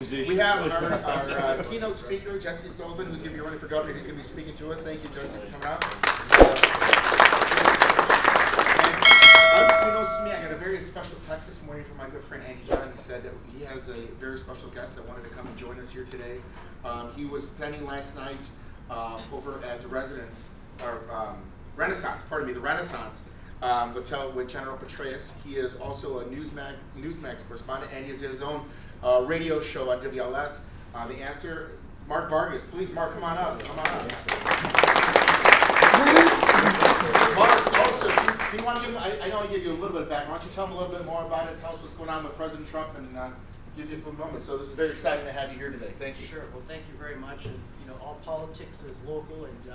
We have our keynote speaker, Jesse Sullivan, who's going to be running for governor. He's going to be speaking to us. Thank you, Jesse, for coming out. Unbeknownst to me, I got a very special text this morning from my good friend Andy John. He said that he has a very special guest that wanted to come and join us here today. He was spending last night over at the Renaissance Hotel with General Petraeus. He is also a Newsmax correspondent, and he has his own radio show on WLS. The Answer, Mark Vargas. Please, Mark, come on up. Come on up. Mark, also, if you want to give him, I know I gave you a little bit of background. Why don't you tell him a little bit more about it? Tell us what's going on with President Trump, and give you a moment. So this is very exciting to have you here today. Thank you. Sure. Well, thank you very much. And all politics is local, and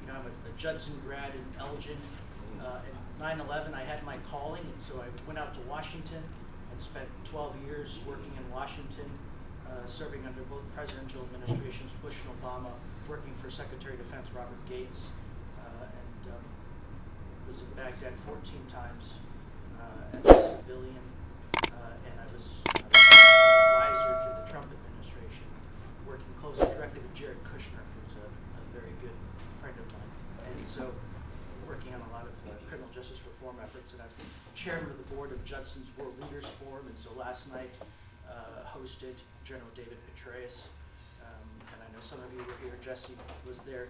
I'm a Judson grad in Elgin. In 9/11, I had my calling, and so I went out to Washington and spent 12 years working in Washington, serving under both presidential administrations, Bush and Obama, working for Secretary of Defense Robert Gates, and was in Baghdad 14 times as a civilian, and I was an advisor to the Trump administration, working closely directly with Jared Kushner, who's a very good friend of mine, and so working on a lot of criminal justice reform efforts, and I'm chairman of the board of Judson's World Leaders Forum, and so last night hosted General David Petraeus, and I know some of you were here. Jesse was there,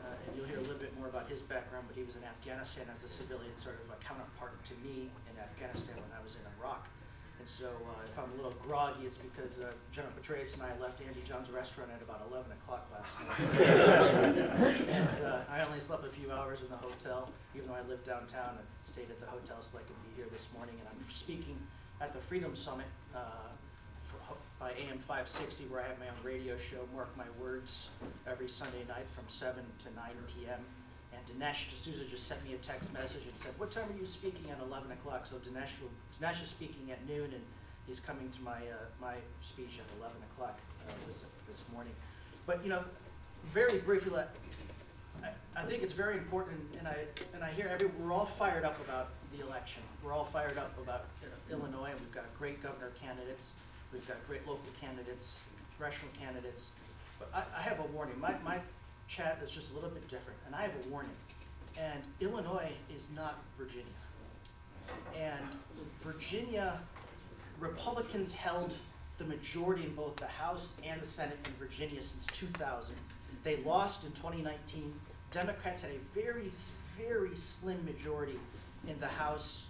and you'll hear a little bit more about his background, but he was in Afghanistan as a civilian, sort of a counterpart to me in Afghanistan when I was in Iraq. And so if I'm a little groggy, it's because General Petraeus and I left Andy John's restaurant at about 11 o'clock last night. And I only slept a few hours in the hotel, even though I lived downtown. I stayed at the hotel so I could be here this morning. And I'm speaking at the Freedom Summit by AM 560, where I have my own radio show, Mark My Words, every Sunday night from 7 to 9 p.m. And Dinesh D'Souza just sent me a text message and said, "What time are you speaking at 11 o'clock?" So Dinesh is speaking at noon, and he's coming to my my speech at 11 o'clock this morning. But very briefly, I think it's very important, and I hear we're all fired up about the election. We're all fired up about Illinois, and we've got great governor candidates. We've got great local candidates, congressional candidates. But I have a warning. My chat is just a little bit different, and I have a warning. And Illinois is not Virginia. And Virginia, Republicans held the majority in both the House and the Senate in Virginia since 2000. They lost in 2019. Democrats had a very, very slim majority in the House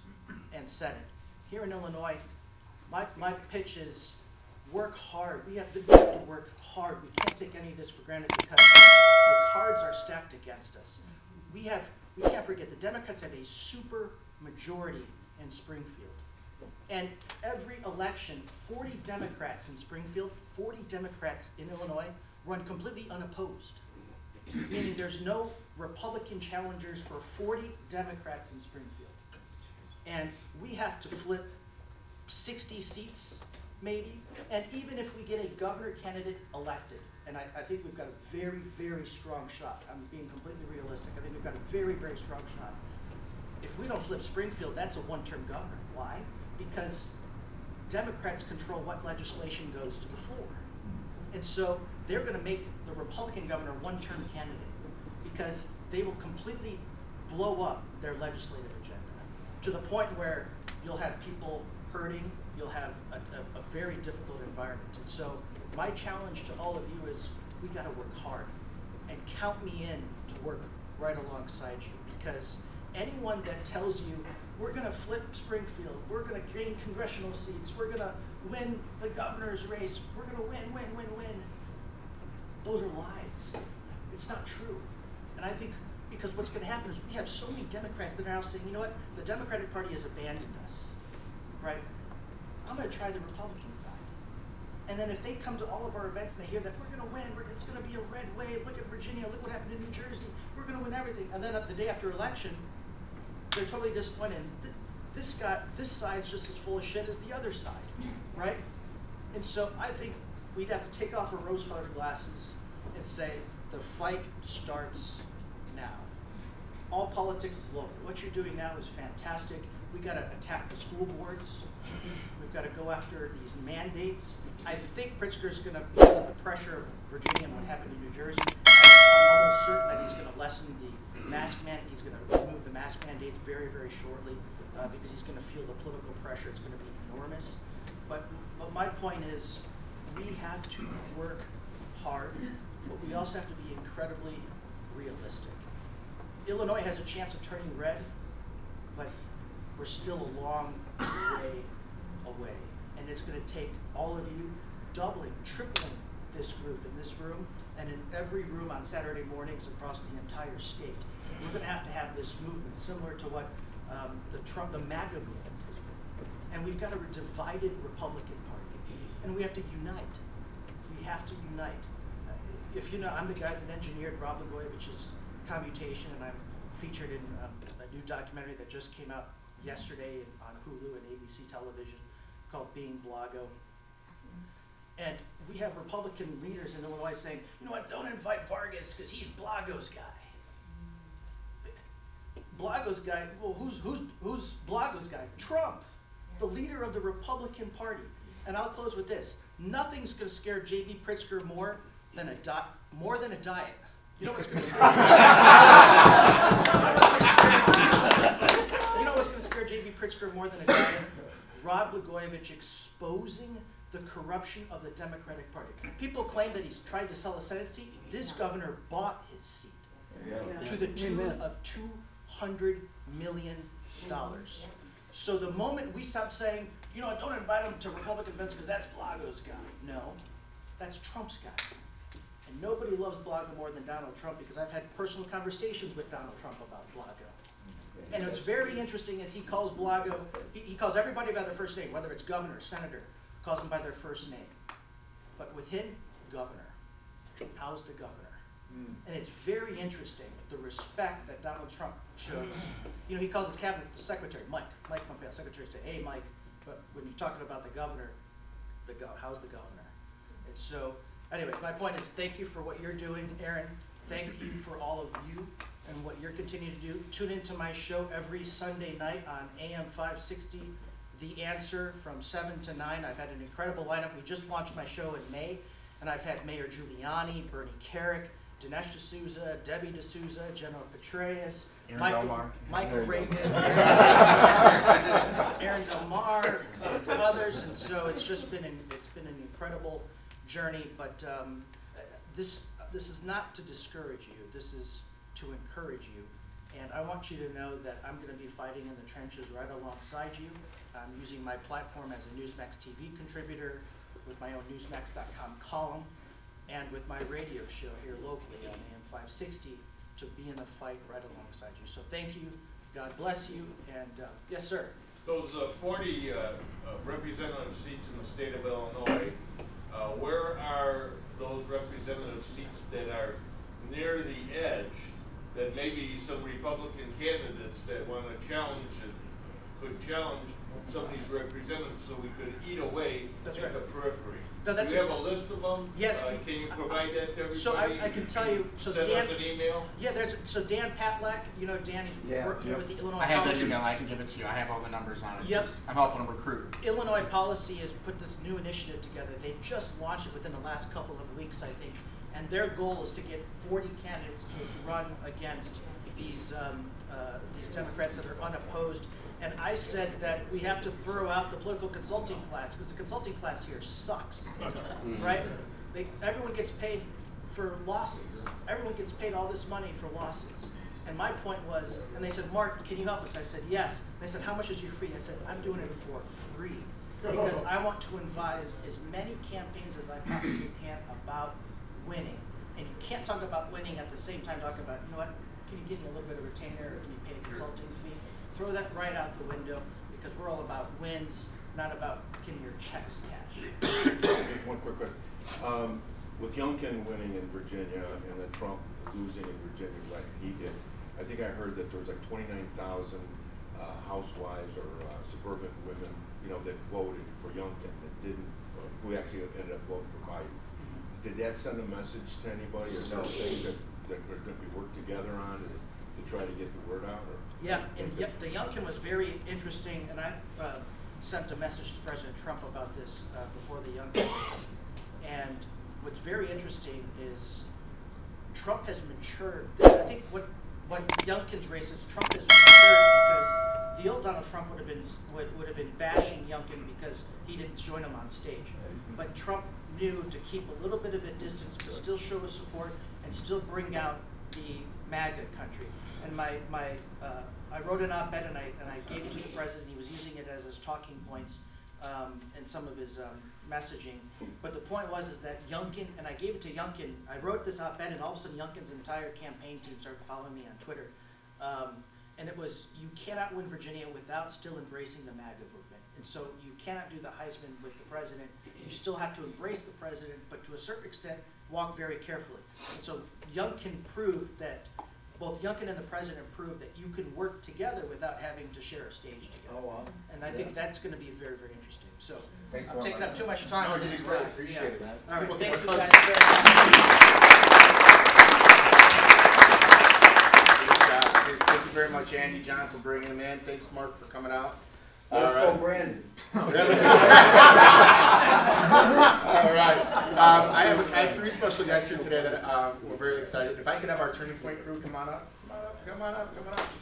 and Senate. Here in Illinois, my pitch is work hard. We have to work hard. We can't take any of this for granted because the cards are stacked against us. We can't forget the Democrats have a super majority in Springfield. And every election, 40 Democrats in Springfield, 40 Democrats in Illinois run completely unopposed, meaning there's no Republican challengers for 40 Democrats in Springfield. And we have to flip 60 seats, maybe, and even if we get a governor candidate elected, and I think we've got a very, very strong shot. I'm being completely realistic. I think we've got a very, very strong shot. If we don't flip Springfield, that's a one-term governor. Why? Because Democrats control what legislation goes to the floor. And so they're going to make the Republican governor a one-term candidate because they will completely blow up their legislative agenda to the point where you'll have people hurting, you'll have a very difficult environment. And so my challenge to all of you is we got to work hard and count me in to work right alongside you, because anyone that tells you we're going to flip Springfield, we're going to gain congressional seats, we're going to win the governor's race, we're going to win, those are lies. It's not true. And I think because what's going to happen is we have so many Democrats that are now saying, you know what, the Democratic Party has abandoned us. Right? I'm going to try the Republican side. And then if they come to all of our events and they hear that we're going to win, it's going to be a red wave, look at Virginia, look what happened in New Jersey, we're going to win everything. And then the day after election, they're totally disappointed. This side's just as full of shit as the other side, right? And so I think we'd have to take off our rose-colored glasses and say the fight starts now. All politics is local. What you're doing now is fantastic. We got to attack the school boards. We've got to go after these mandates. I think Pritzker's going to, because of the pressure of Virginia and what happened in New Jersey, I'm almost certain that he's going to lessen the mask mandate. He's going to remove the mask mandates very, very shortly because he's going to feel the political pressure. It's going to be enormous. But my point is, we have to work hard, but we also have to be incredibly realistic. Illinois has a chance of turning red, but we're still a long way away. And it's going to take all of you doubling, tripling this group in this room and in every room on Saturday mornings across the entire state. We're going to have this movement similar to what the MAGA movement has been. And we've got a divided Republican Party, and we have to unite. We have to unite. If you know, I'm the guy that engineered Rod Blagojevich's Commutation, and I'm featured in a new documentary that just came out yesterday on Hulu and ABC television called Being Blago. And we have Republican leaders in Illinois saying, you know what, don't invite Vargas because he's Blago's guy. Blago's guy, well, who's Blago's guy? Trump, the leader of the Republican Party. And I'll close with this. Nothing's going to scare J.B. Pritzker more than a diet. You know what's going to scare You know what's going to scare J.B. Pritzker more than a diet? Rod Blagojevich exposing the corruption of the Democratic Party. People claim that he's tried to sell a Senate seat. This governor bought his seat to the tune of $200 million. So the moment we stop saying, you know, don't invite him to Republican events because that's Blago's guy. No, that's Trump's guy. And nobody loves Blago more than Donald Trump because I've had personal conversations with Donald Trump about Blago. And it's very interesting as he calls Blago, he calls everybody by their first name, whether it's governor, senator, calls them by their first name. But with him, governor. How's the governor? And it's very interesting, the respect that Donald Trump shows. You know, he calls his cabinet secretary, Mike Pompeo, Secretary of State, hey Mike, but when you're talking about the governor, how's the governor? And so, anyway, my point is thank you for what you're doing, Aaron. Thank you for all of you and what you're continuing to do. Tune into my show every Sunday night on AM 560, The Answer, from 7 to 9. I've had an incredible lineup. We just launched my show in May, and I've had Mayor Giuliani, Bernie Carrick, Dinesh D'Souza, Debbie D'Souza, General Petraeus, Michael Reagan, Aaron Del Mar, and others, and so it's been an incredible journey. But this is not to discourage you. This is to encourage you. And I want you to know that I'm going to be fighting in the trenches right alongside you. I'm using my platform as a Newsmax TV contributor with my own Newsmax.com column, and with my radio show here locally on AM 560 to be in the fight right alongside you. So thank you, God bless you, and yes, sir. Those 40 representative seats in the state of Illinois, where are those representative seats that are near the edge that maybe some Republican candidates that want to challenge it could challenge some of these representatives so we could eat away at the periphery? No, do you have a list of them? Yes. Can you provide that to everybody? So I can tell you. So send Dan, us an email. Yeah, so Dan Patlak, you know Dan, he's working with the Illinois I have Policy. that email. I can give it to you. I have all the numbers on it. Yep. I'm helping them recruit. Illinois Policy has put this new initiative together. They just launched it within the last couple of weeks, I think, and their goal is to get 40 candidates to run against these Democrats that are unopposed. And I said that we have to throw out the political consulting class because the consulting class here sucks, right? Everyone gets paid for losses. Everyone gets paid all this money for losses. And my point was, and they said, Mark, can you help us? I said, yes. And they said, how much is your fee? I said, I'm doing it for free because I want to advise as many campaigns as I possibly can about winning. And you can't talk about winning at the same time talking about, you know what, can you give me a little bit of retainer or can you pay a consulting fee? Throw that right out the window because we're all about wins, not about getting your checks cashed. One quick question. With Youngkin winning in Virginia and then Trump losing in Virginia like he did, I think I heard that there was like 29,000 housewives or suburban women, you know, that voted for Youngkin that didn't, who actually ended up voting for Biden. Did that send a message to anybody or some things that are going to be worked together on? to try to get the word out? Or? Yeah, and the Youngkin was very interesting, and I sent a message to President Trump about this before the Youngkin was. And what's very interesting is Trump has matured. I think what Youngkin's race is, Trump has matured because the old Donald Trump would have been bashing Youngkin because he didn't join him on stage. But Trump knew to keep a little bit of a distance, but still show his support and still bring out the MAGA country. And I wrote an op-ed and I gave it to the president. He was using it as his talking points in some of his messaging. But the point was that Youngkin, and I gave it to Youngkin. I wrote this op-ed, and all of a sudden Youngkin's entire campaign team started following me on Twitter. And it was, you cannot win Virginia without still embracing the MAGA movement. And so you cannot do the Heisman with the president. You still have to embrace the president, but to a certain extent, walk very carefully. And so Youngkin proved that, both Youngkin and the president proved that you can work together without having to share a stage together. Oh, wow. And I think that's going to be very, very interesting. So Thanks I'm taking up too much time on No, this. you did great. Appreciate it, man. All right, People thank think you we're guys cousins. very much. Thank you very much, Andy, John, for bringing them in. Thanks, Mark, for coming out. Let's All go, right. Brandon. All right. I have three special guests here today that we're very excited. If I could have our Turning Point crew come on up. Come on up.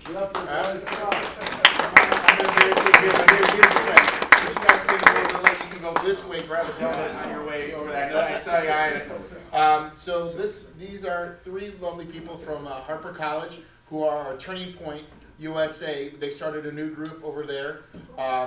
Get up there, All right, guys. let's go. You can go this way, grab a donut on your way over there. I know I saw you eyeing it. So these are three lovely people from Harper College who are our Turning Point USA. They started a new group over there.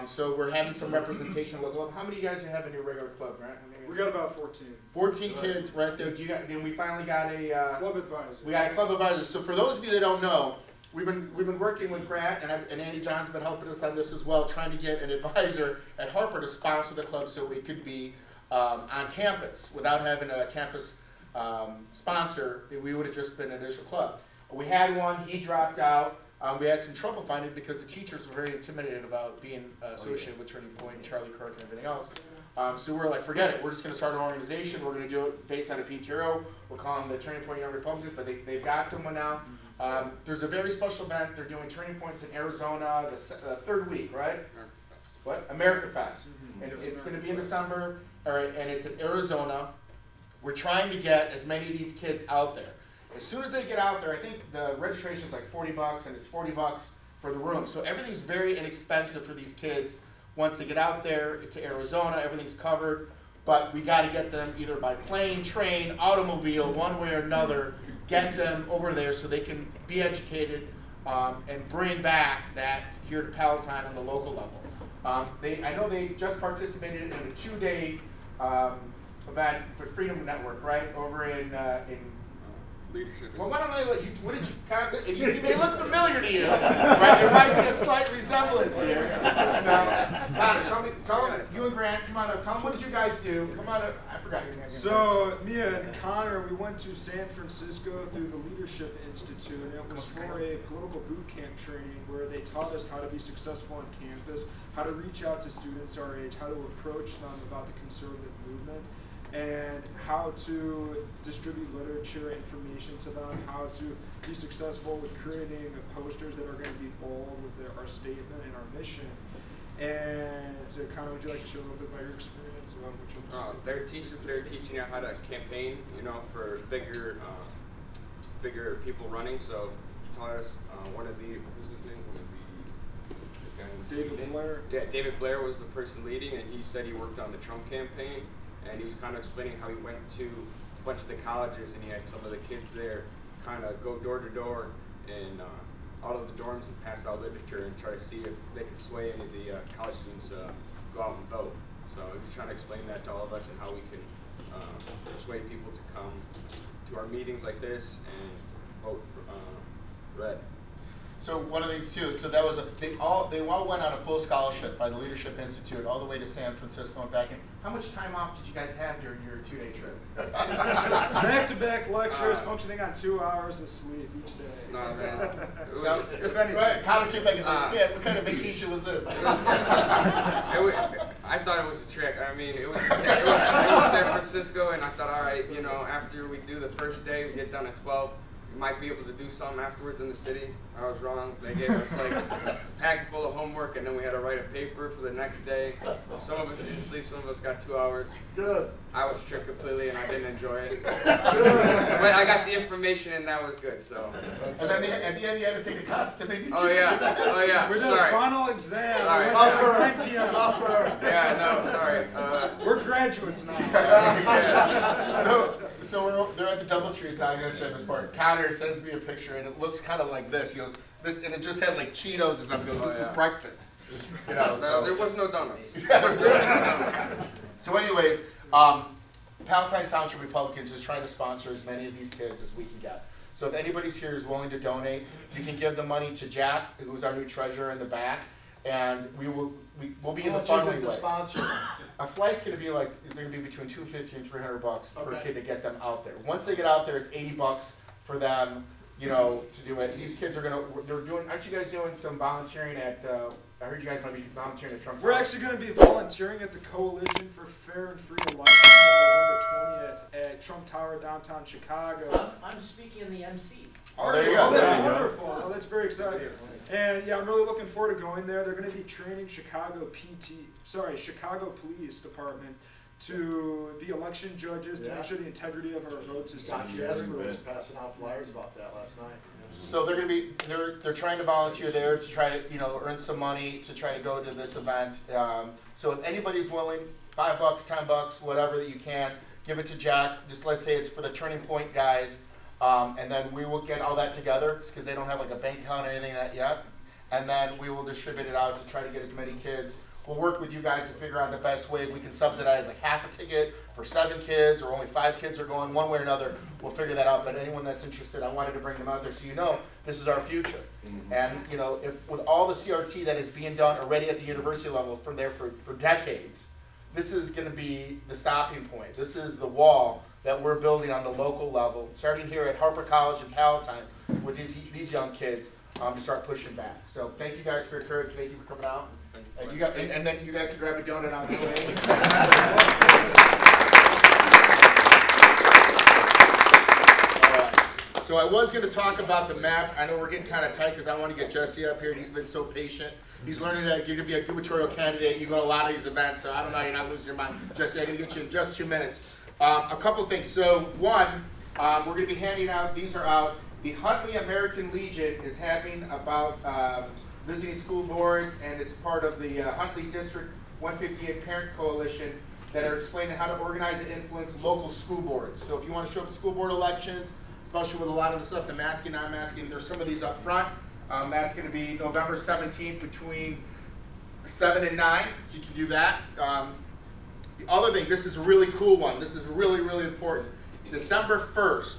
So we're having some representation local. How many of you guys have in your regular club, Grant? We got about 14. 14 kids right there. And we finally got a Club advisor. we got a club advisor. So for those of you that don't know, we've been working with Grant and Andy John's been helping us on this as well, trying to get an advisor at Harper to sponsor the club so we could be on campus without having a campus sponsor. We would have just been an initial club. We had one. He dropped out. We had some trouble finding it because the teachers were very intimidated about being associated with Turning Point and Charlie Kirk and everything else. So we're like, forget it. We're just going to start an organization. We're going to do it based on a PTO. We'll call them the Turning Point Young Republicans, but they've got someone now. There's a very special event. They're doing Turning Points in Arizona the third week, right? What? America Fest. And it's going to be in December, and it's in Arizona. We're trying to get as many of these kids out there. As soon as they get out there, I think the registration is like $40, and it's $40 for the room. So everything's very inexpensive for these kids. Once they get out there to Arizona, everything's covered. But we got to get them either by plane, train, automobile, one way or another, get them over there so they can be educated and bring back that here to Palatine on the local level. I know they just participated in a 2-day event for Freedom Network, right, over in leadership. well, why don't I let you? What did you may look familiar to you, right? There might be a slight resemblance here. Connor, tell them, you and Grant, come on up. Tell them what did you guys do? Come on up. I forgot your name. So, Mia and Connor, we went to San Francisco through the Leadership Institute, and it was for a political boot camp training where they taught us how to be successful on campus, how to reach out to students our age, how to approach them about the conservative movement, and how to distribute literature information to them, how to be successful with creating posters that are going to be bold with our statement and our mission. And so, Connor, would you like to share a little bit about your experience about what you're They're teaching you how to campaign, for bigger people running. So he taught us one of the, what was his name? David Blair. Yeah, David Blair was the person leading, and he said he worked on the Trump campaign, and he was kind of explaining how he went to a bunch of the colleges, and he had some of the kids there kind of go door to door and out of the dorms and pass out literature and try to see if they could sway any of the college students go out and vote. So he was trying to explain that to all of us and how we can persuade people to come to our meetings like this and vote for Red. So one of these too. So that was they all went on a full scholarship by the Leadership Institute all the way to San Francisco and back in. How much time off did you guys have during your 2-day trip? Back-to-back lectures, functioning on 2 hours of sleep each day. No, man. If anything. Right. Connor came back and said, "Yeah, what kind of vacation was this?" I thought it was a trick. I mean, it was San Francisco, and I thought, all right, after we do the first day, we get down at 12, you might be able to do something afterwards in the city. I was wrong. They gave us like a pack full of homework, and then we had to write a paper for the next day. Some of us didn't sleep, some of us got 2 hours. Good. I was tricked completely, and I didn't enjoy it. But I got the information, and that was good. So. And then at the end, you had to take a test to make these kids Oh yeah. take the test. Oh yeah. We're doing Sorry. final exam. Sorry. Suffer. Suffer. Yeah. No. Sorry. We're graduates now. Yeah. So they're at the DoubleTree. I'm gonna show this part. Connor sends me a picture, and it looks kind of like this. He goes, "This," and it just had like Cheetos and stuff. He goes, "This is breakfast." You know. No, there was no donuts. So, anyways, Palatine Township Republicans is trying to sponsor as many of these kids as we can get. So, if anybody's here is willing to donate, you can give the money to Jack, who's our new treasurer in the back, and we'll be in the fundraising. to sponsor them? A flight's going to be like, it's going to be between $250 and $300 per Okay. kid to get them out there. Once they get out there, it's $80 for them, you know, to do it. These kids are they're doing, aren't you guys doing some volunteering at, I heard you guys might be volunteering at Trump. We're actually going to be volunteering at the Coalition for Fair and Free Elections on November 20th at Trump Tower, downtown Chicago. I'm speaking in the MC. Oh, there you go. Oh, There that's you go. wonderful. Oh, that's very exciting. And yeah, I'm really looking forward to going there. They're going to be training Chicago Police Department to be election judges to Yeah. make sure the integrity of our votes is Don secure. Jasper was passing out flyers about that last night. So they're going to be, they're trying to volunteer there to try to, you know, earn some money to try to go to this event. So if anybody's willing, $5, $10, whatever that you can, give it to Jack. Just let's say it's for the Turning Point guys. And then we will get all that together because they don't have like a bank account or anything like that yet. And then we will distribute it out to try to get as many kids. We'll work with you guys to figure out the best way. We can subsidize like half a ticket for 7 kids or only 5 kids are going one way or another. We'll figure that out. But anyone that's interested, I wanted to bring them out there so you know this is our future. And you know, if with all the CRT that is being done already at the university level from there for decades, this is going to be the stopping point. This is the wall that we're building on the local level, starting here at Harper College in Palatine with these young kids to start pushing back. So thank you guys for your courage. Thank you for coming out. And you got, and then you guys can grab a donut on the way. So I was going to talk about the map. I know we're getting kind of tight because I want to get Jesse up here. And he's been so patient. He's learning that you're going to be a gubernatorial candidate. You go to a lot of these events, so I don't know. You're not losing your mind. Jesse, I'm going to get you in just 2 minutes. A couple things. So one, we're going to be handing out, these are out. The Huntley American Legion is having about visiting school boards, and it's part of the Huntley District 158 Parent Coalition that are explaining how to organize and influence local school boards. So if you want to show up to school board elections, especially with a lot of the stuff, the masking, non-masking, there's some of these up front. That's going to be November 17th between 7 and 9, so you can do that. The other thing, this is a really cool one. This is really, really important. December 1st,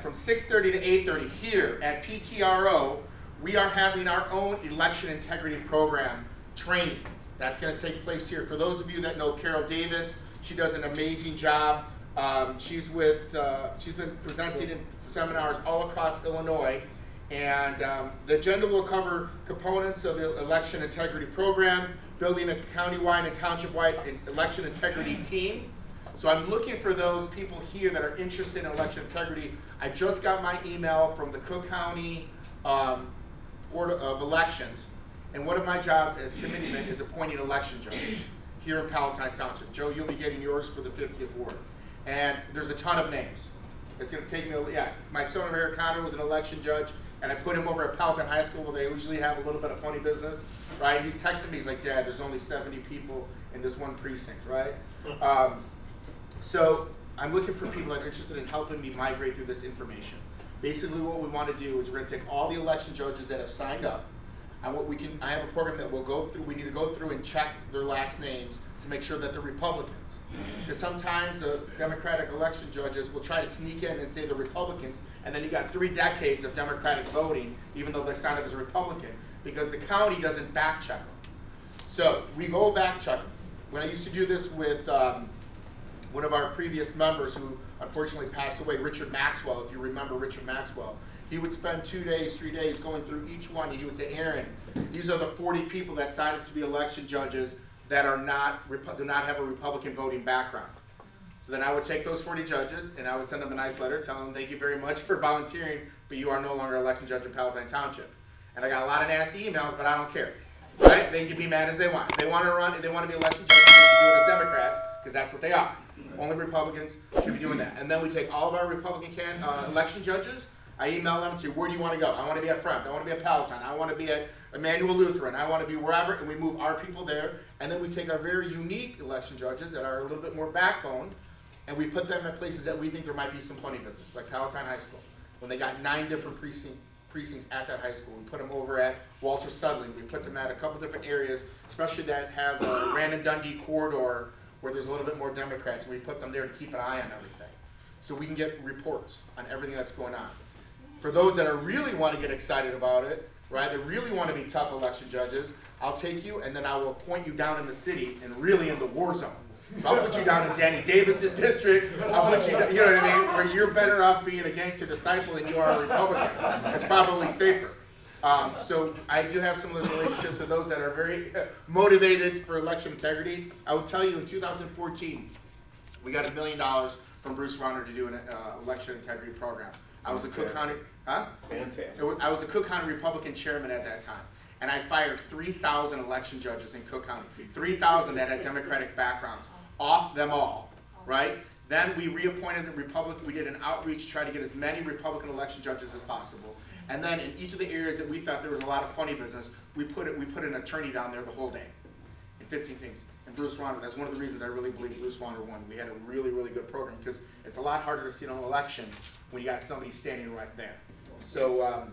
from 6:30 to 8:30 here at PTRO, we are having our own election integrity program training. That's going to take place here. For those of you that know Carol Davis, she does an amazing job. She's been presenting in seminars all across Illinois. And the agenda will cover components of the election integrity program, building a countywide and township-wide election integrity team. So I'm looking for those people here that are interested in election integrity. I just got my email from the Cook County Board of Elections, and one of my jobs as committeeman is appointing election judges here in Palatine Township. Joe, you'll be getting yours for the 50th ward. And there's a ton of names. It's going to take me, my son over here, Connor, was an election judge, and I put him over at Palatine High School where they usually have a little bit of funny business, right? He's texting me, he's like, Dad, there's only 70 people in this one precinct, right? So I'm looking for people that are interested in helping me migrate through this information. Basically what we want to do is we're going to take all the election judges that have signed up, and I have a program that we'll go through, we need to go through and check their last names to make sure that they're Republicans. Because sometimes the Democratic election judges will try to sneak in and say they're Republicans, and then you got 3 decades of Democratic voting, even though they signed up as a Republican, because the county doesn't back check them. So we go back check them. When I used to do this with one of our previous members who unfortunately passed away, Richard Maxwell, if you remember Richard Maxwell, he would spend 2 days, 3 days going through each one, and he would say, Aaron, these are the 40 people that signed up to be election judges that are do not have a Republican voting background. So then I would take those 40 judges and I would send them a nice letter telling them thank you very much for volunteering, but you are no longer election judge in Palatine Township. And I got a lot of nasty emails, but I don't care. Right? They can be mad as they want. If they want to run, if they want to be election judges, they should do it as Democrats, because that's what they are. Only Republicans should be doing that. And then we take all of our Republican election judges, I email them to where do you want to go? I want to be at Front. I want to be at Palatine. I want to be at Emmanuel Lutheran. I want to be wherever, and we move our people there. And then we take our very unique election judges that are a little bit more backbone, and we put them at places that we think there might be some funny business, like Palatine High School. When they got 9 different precincts at that high school. We put them over at Walter Sutherland. We put them at a couple different areas, especially that have a Brandon-Dundee corridor where there's a little bit more Democrats. We put them there to keep an eye on everything. So we can get reports on everything that's going on. For those that are really want to get excited about it, right, that really want to be tough election judges, I'll take you and then I will point you down in the city and really in the war zone. So I'll put you down in Danny Davis's district. I'll put you, you know what I mean, where you're better off being a gangster disciple than you are a Republican. It's probably safer. So I do have some of those relationships with those that are very motivated for election integrity. I will tell you in 2014, we got $1 million from Bruce Rauner to do an election integrity program. I was the Cook County, Fantastic. I was the Cook County Republican chairman at that time. And I fired 3,000 election judges in Cook County, 3,000 that had Democratic backgrounds, off them all, right? Then we reappointed the Republican, we did an outreach to try to get as many Republican election judges as possible. And then in each of the areas that we thought there was a lot of funny business, we put an attorney down there the whole day, in 15 things. And Bruce Rauner, that's one of the reasons I really believe Bruce Rauner won. We had a really, really good program, because it's a lot harder to see an election when you got somebody standing right there. So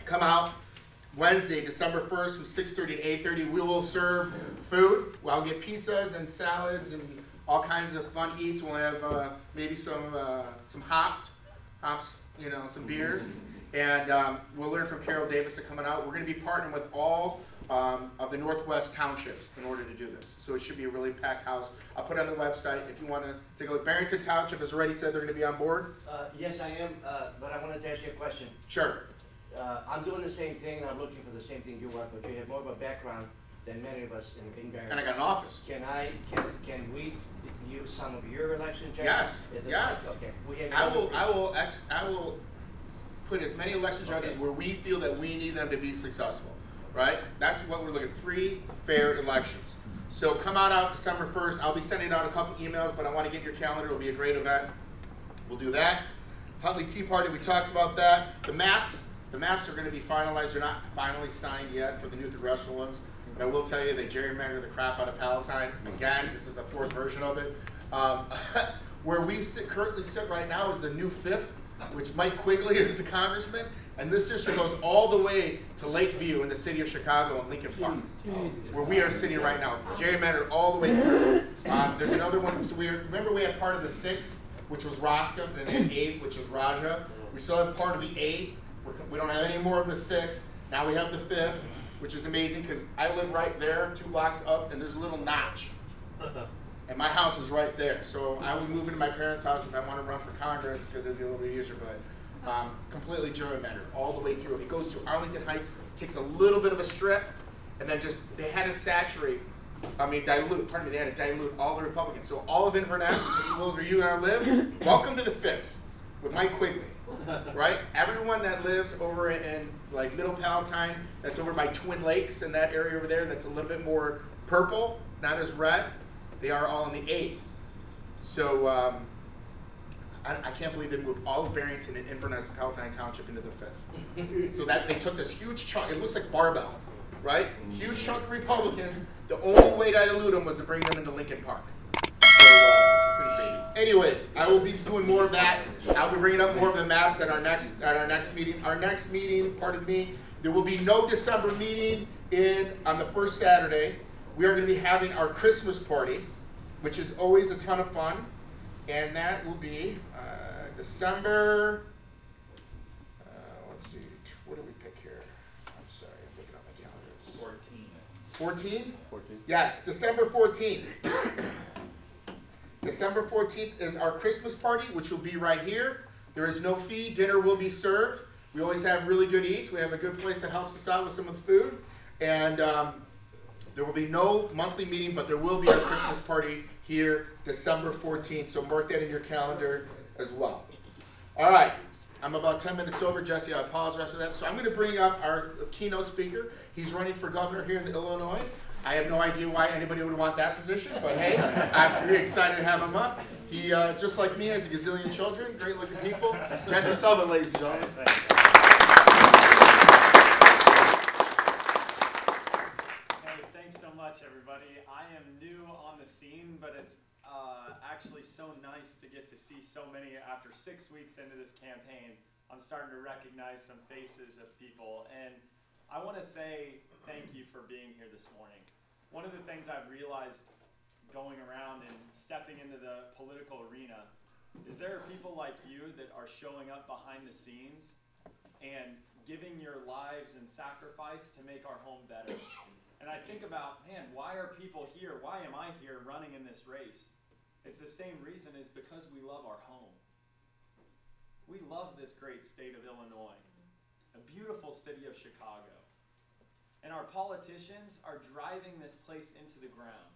come out Wednesday, December 1st from 6:30 to 8:30. We will serve food. I'll get pizzas and salads and all kinds of fun eats. We'll have maybe some hops, you know, some beers. And we'll learn from Carol Davis coming out. We're going to be partnering with all of the Northwest townships in order to do this. So it should be a really packed house. I'll put it on the website if you want to take a look. Barrington Township has already said they're going to be on board. Yes, I am, but I wanted to ask you a question. Sure. I'm doing the same thing, and I'm looking for the same thing you are, but you have more of a background than many of us in Barrington. And I got an office. Can we use some of your election judges? Yes. Yes. Okay. I will put as many election judges where we feel that we need them to be successful, right? That's what we're looking for, free, fair elections. So come on out December 1st. I'll be sending out a couple emails, but I want to get your calendar. It'll be a great event. We'll do that. Huntley Tea Party, we talked about that. The maps are going to be finalized. They're not finally signed yet for the new congressional ones, but I will tell you they gerrymander the crap out of Palatine. Again, this is the 4th version of it. Where we currently sit right now is the new 5th, which Mike Quigley is the congressman, and this district goes all the way to Lakeview in the city of Chicago and Lincoln Park, where we are sitting right now, gerrymandered all the way through. There's another one, so remember we had part of the 6th, which was Roscoe, and the 8th, which was Raja. We still have part of the 8th. We don't have any more of the 6th. Now we have the 5th, which is amazing because I live right there, 2 blocks up, and there's a little notch. And my house is right there. So I would move into my parents' house if I want to run for Congress because it would be a little bit easier, but completely gerrymandered all the way through. It goes through Arlington Heights, takes a little bit of a strip, and then they had to they had to dilute all the Republicans. So all of Inverness, Mr. Wills, where you and I live, welcome to the 5th with Mike Quigley, right? Everyone that lives over in like Middle Palatine, that's over by Twin Lakes and that area over there, that's a little bit more purple, not as red, they are all in the 8th. So I can't believe they moved all of Barrington and Inverness and Palatine Township into the 5th. So that they took this huge chunk, it looks like barbell, right? Huge chunk of Republicans. The only way to dilute them was to bring them into Lincoln Park. So it's pretty crazy. Anyways, I will be doing more of that. I'll be bringing up more of the maps at our next meeting. Our next meeting, pardon me, there will be no December meeting on the first Saturday. We are going to be having our Christmas party, which is always a ton of fun, and that will be December. Let's see, what do we pick here? I'm sorry, I'm looking at my calendar. 14. 14? Yes, December 14th. December 14th is our Christmas party, which will be right here. There is no fee. Dinner will be served. We always have really good eats. We have a good place that helps us out with some of the food. And There will be no monthly meeting, but there will be a Christmas party here December 14th, so mark that in your calendar as well. All right, I'm about 10 minutes over, Jesse. I apologize for that. So I'm going to bring up our keynote speaker. He's running for governor here in Illinois. I have no idea why anybody would want that position, but hey, I'm really excited to have him up. He, just like me, has a gazillion children, great-looking people. Jesse Sullivan, ladies and gentlemen. Hey, thanks so much, everybody. I am new on the scene, but it's actually so nice to get to see so many after 6 weeks into this campaign. I'm starting to recognize some faces of people, and I want to say thank you for being here this morning. One of the things I've realized going around and stepping into the political arena is there are people like you that are showing up behind the scenes and giving your lives and sacrifice to make our home better. And I think about, man, why are people here? Why am I here running in this race? It's the same reason, is because we love our home. We love this great state of Illinois, a beautiful city of Chicago. And our politicians are driving this place into the ground.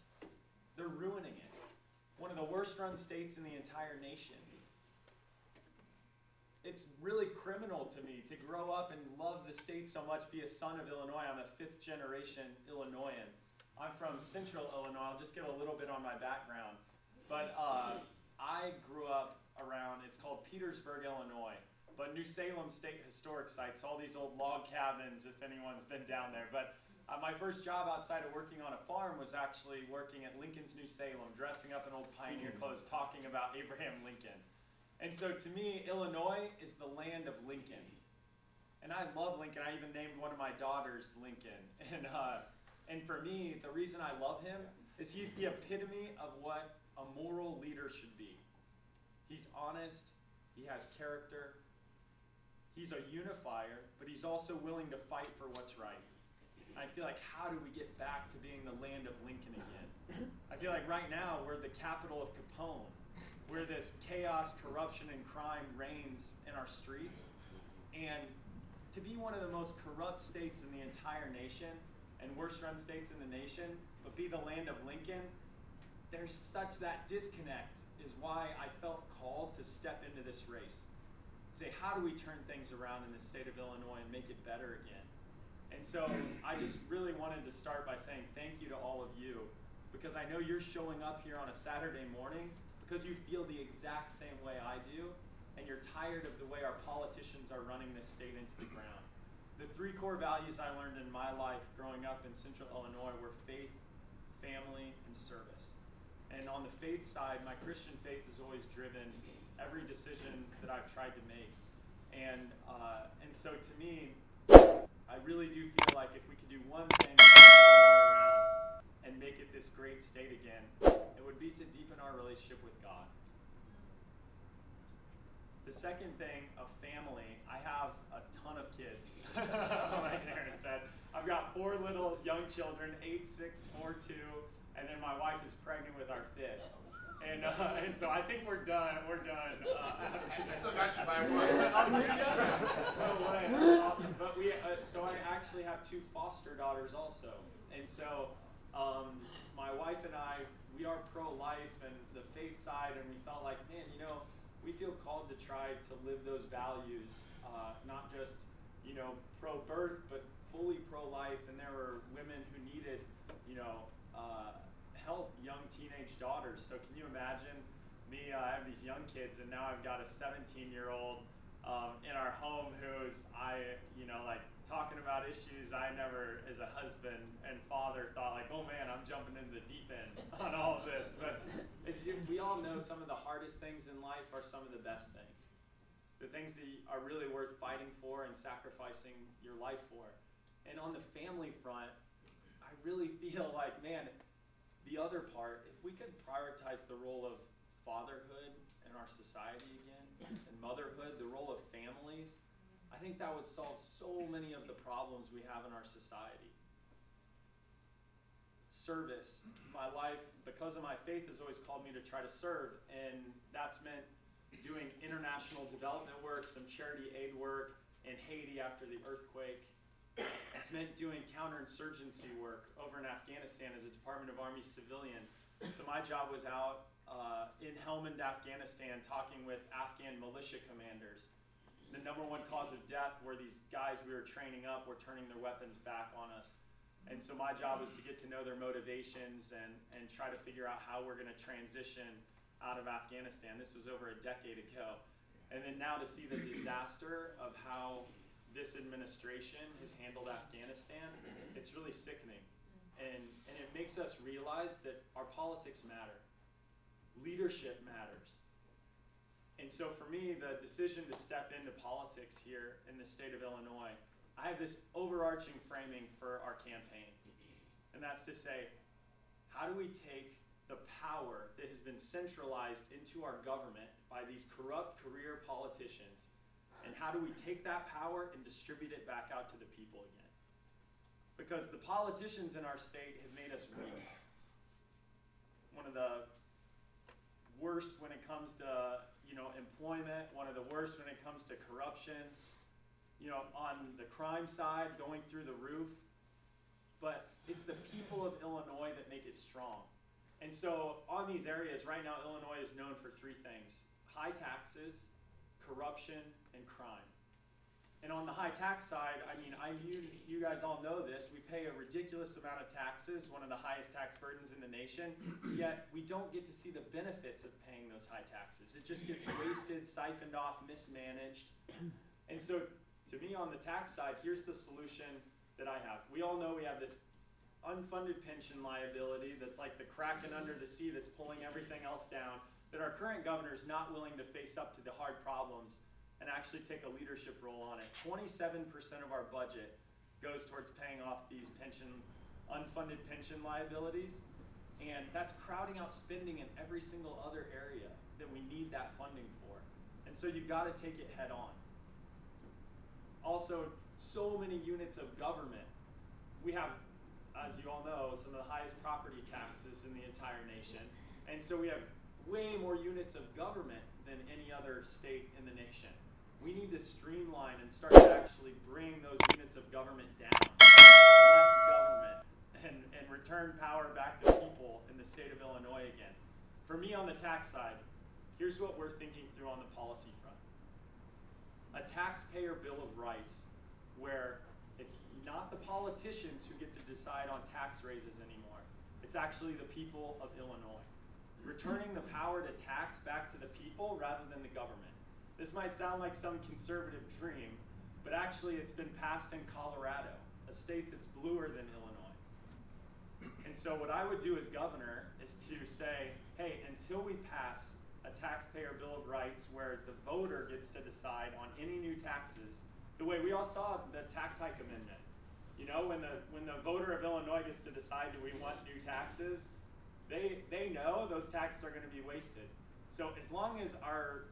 They're ruining it. One of the worst run states in the entire nation. It's really criminal to me to grow up and love the state so much, be a son of Illinois. I'm a 5th generation Illinoisan. I'm from central Illinois. I'll just give a little bit on my background. But I grew up around, it's called Petersburg, Illinois. But New Salem State Historic Sites, all these old log cabins, if anyone's been down there. But my first job outside of working on a farm was actually working at Lincoln's New Salem, dressing up in old pioneer clothes, talking about Abraham Lincoln. And so to me, Illinois is the land of Lincoln. And I love Lincoln. I even named one of my daughters Lincoln. And for me, the reason I love him is he's the epitome of what a moral leader should be. He's honest. He has character. He's a unifier, but he's also willing to fight for what's right. I feel like, how do we get back to being the land of Lincoln again? I feel like right now we're the capital of Capone, where this chaos, corruption, and crime reigns in our streets. And to be one of the most corrupt states in the entire nation, and worst run states in the nation, but be the land of Lincoln, there's such that disconnect is why I felt called to step into this race. Say, how do we turn things around in the state of Illinois and make it better again? And so I just really wanted to start by saying thank you to all of you, because I know you're showing up here on a Saturday morning because you feel the exact same way I do, and you're tired of the way our politicians are running this state into the ground. The 3 core values I learned in my life growing up in central Illinois were faith, family, and service. And on the faith side, my Christian faith has always driven every decision that I've tried to make. And so to me, I really do feel like if we could do one thing to turn Illinois around and make it this great state again, it would be to deepen our relationship with God. The second thing, of family, I have a ton of kids. Like Aaron said, I've got 4 little young children, 8, 6, 4, 2, and then my wife is pregnant with our 5th. And so I think we're done. We're done. I still got you by 1. No way. That's awesome. But so I actually have 2 foster daughters also. And so my wife and I, we are pro-life and the faith side, and we felt like, man, we feel called to try to live those values, not just, pro-birth, but fully pro-life. And there were women who needed, help young teenage daughters. So can you imagine me, I have these young kids, and now I've got a 17-year-old in our home who's, talking about issues I never, as a husband and father, thought like, oh man, I'm jumping into the deep end on all of this. But we all know some of the hardest things in life are some of the best things. The things that are really worth fighting for and sacrificing your life for. And on the family front, I really feel like, man, the other part, if we could prioritize the role of fatherhood in our society again, and motherhood, the role of families, I think that would solve so many of the problems we have in our society. Service. My life, because of my faith, has always called me to try to serve, and that's meant doing international development work, some charity aid work in Haiti after the earthquake. It's meant doing counterinsurgency work over in Afghanistan as a Department of Army civilian. So my job was out in Helmand, Afghanistan, talking with Afghan militia commanders. The #1 cause of death were these guys we were training up were turning their weapons back on us. And so my job was to get to know their motivations and try to figure out how we're going to transition out of Afghanistan. This was over a decade ago. And then now to see the disaster of how this administration has handled Afghanistan, it's really sickening. And it makes us realize that our politics matter. Leadership matters. And so for me, the decision to step into politics here in the state of Illinois, I have this overarching framing for our campaign. And that's to say, how do we take the power that has been centralized into our government by these corrupt career politicians, and how do we take that power and distribute it back out to the people again? Because the politicians in our state have made us weak. One of the worst when it comes to employment, one of the worst when it comes to corruption, on the crime side, going through the roof. But it's the people of Illinois that make it strong. And so on these areas, right now, Illinois is known for 3 things: high taxes, corruption, and crime. And on the high tax side, you guys all know this, we pay a ridiculous amount of taxes, one of the highest tax burdens in the nation, yet we don't get to see the benefits of paying those high taxes. It just gets wasted, siphoned off, mismanaged. And so to me on the tax side, here's the solution that I have. We all know we have this unfunded pension liability that's like the kraken under the sea that's pulling everything else down, that our current governor is not willing to face up to the hard problems and actually take a leadership role on it. 27% of our budget goes towards paying off these unfunded pension liabilities, and that's crowding out spending in every single other area that we need that funding for. And so you've got to take it head on. Also, so many units of government. We have, as you all know, some of the highest property taxes in the entire nation. And so we have way more units of government than any other state in the nation. We need to streamline and start to actually bring those units of government down. Less government, and return power back to people in the state of Illinois again. For me on the tax side, here's what we're thinking through on the policy front. A taxpayer bill of rights where it's not the politicians who get to decide on tax raises anymore. It's actually the people of Illinois. Returning the power to tax back to the people rather than the government. This might sound like some conservative dream, but actually it's been passed in Colorado, a state that's bluer than Illinois. And so what I would do as governor is to say, hey, until we pass a taxpayer bill of rights where the voter gets to decide on any new taxes, the way we all saw the tax hike amendment. When the voter of Illinois gets to decide, do we want new taxes, they know those taxes are going to be wasted. So as long as our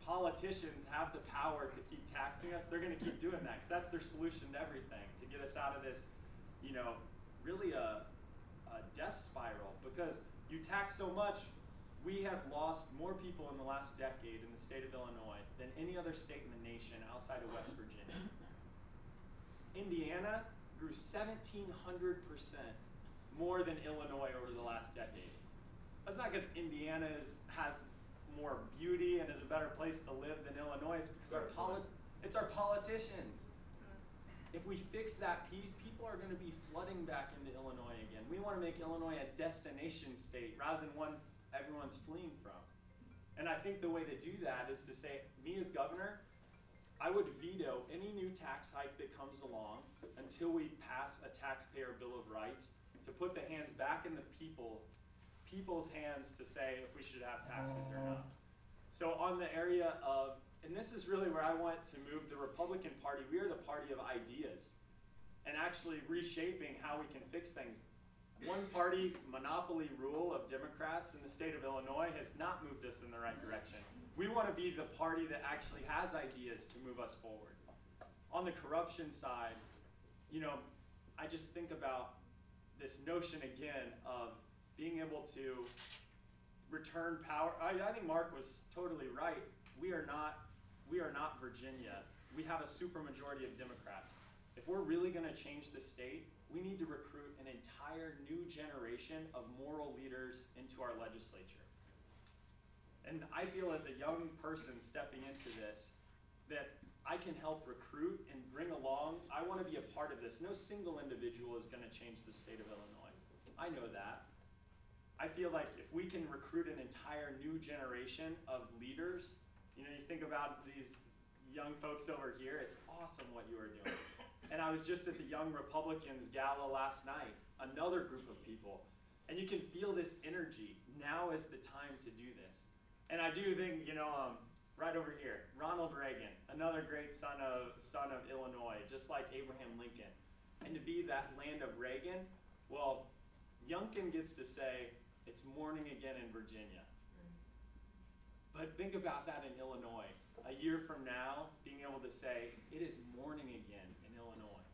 politicians have the power to keep taxing us, they're going to keep doing that, because that's their solution to everything, to get us out of this, really a death spiral. Because you tax so much, we have lost more people in the last decade in the state of Illinois than any other state in the nation outside of West Virginia. Indiana grew 1,700% more than Illinois over the last decade. That's not because Indiana has more beauty and is a better place to live than Illinois. It's because it's our politicians. If we fix that piece, people are going to be flooding back into Illinois again. We want to make Illinois a destination state rather than one everyone's fleeing from. And I think the way to do that is to say, me as governor, I would veto any new tax hike that comes along until we pass a taxpayer bill of rights to put the hands back in the people's hands to say if we should have taxes or not. So on the area of, and this is really where I want to move the Republican Party, we are the party of ideas and actually reshaping how we can fix things. One party monopoly rule of Democrats in the state of Illinois has not moved us in the right direction. We want to be the party that actually has ideas to move us forward. On the corruption side, I just think about this notion again of being able to return power. I think Mark was totally right. We are not Virginia. We have a supermajority of Democrats. If we're really going to change the state, we need to recruit an entire new generation of moral leaders into our legislature. And I feel as a young person stepping into this, that I can help recruit and bring along. I want to be a part of this. No single individual is going to change the state of Illinois. I know that. I feel like if we can recruit an entire new generation of leaders, you think about these young folks over here, it's awesome what you are doing. And I was just at the Young Republicans Gala last night, another group of people. And you can feel this energy. Now is the time to do this. And I do think, right over here, Ronald Reagan, another great son of Illinois, just like Abraham Lincoln. And to be that land of Reagan, well, Youngkin gets to say, it's morning again in Virginia. But think about that in Illinois. A year from now, being able to say, it is morning again in Illinois.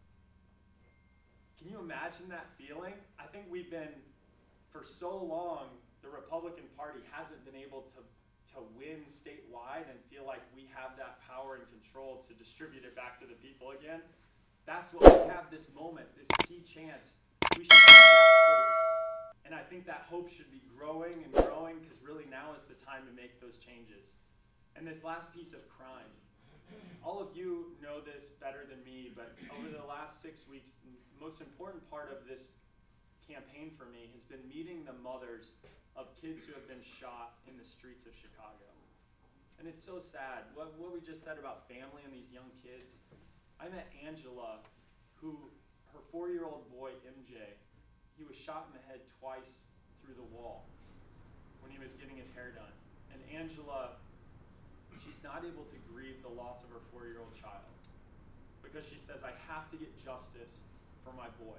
Can you imagine that feeling? I think we've been, for so long, the Republican Party hasn't been able to win statewide and feel like we have that power and control to distribute it back to the people again. That's what we have this moment, this key chance. We should have that hope. And I think that hope should be growing and growing because really now is the time to make those changes. And this last piece of crime. All of you know this better than me, but over the last 6 weeks, the most important part of this campaign for me has been meeting the mothers of kids who have been shot in the streets of Chicago. And it's so sad. What we just said about family and these young kids. I met Angela, her 4-year-old boy, MJ, he was shot in the head twice through the wall when he was getting his hair done. And Angela, she's not able to grieve the loss of her 4-year-old child because she says, I have to get justice for my boy.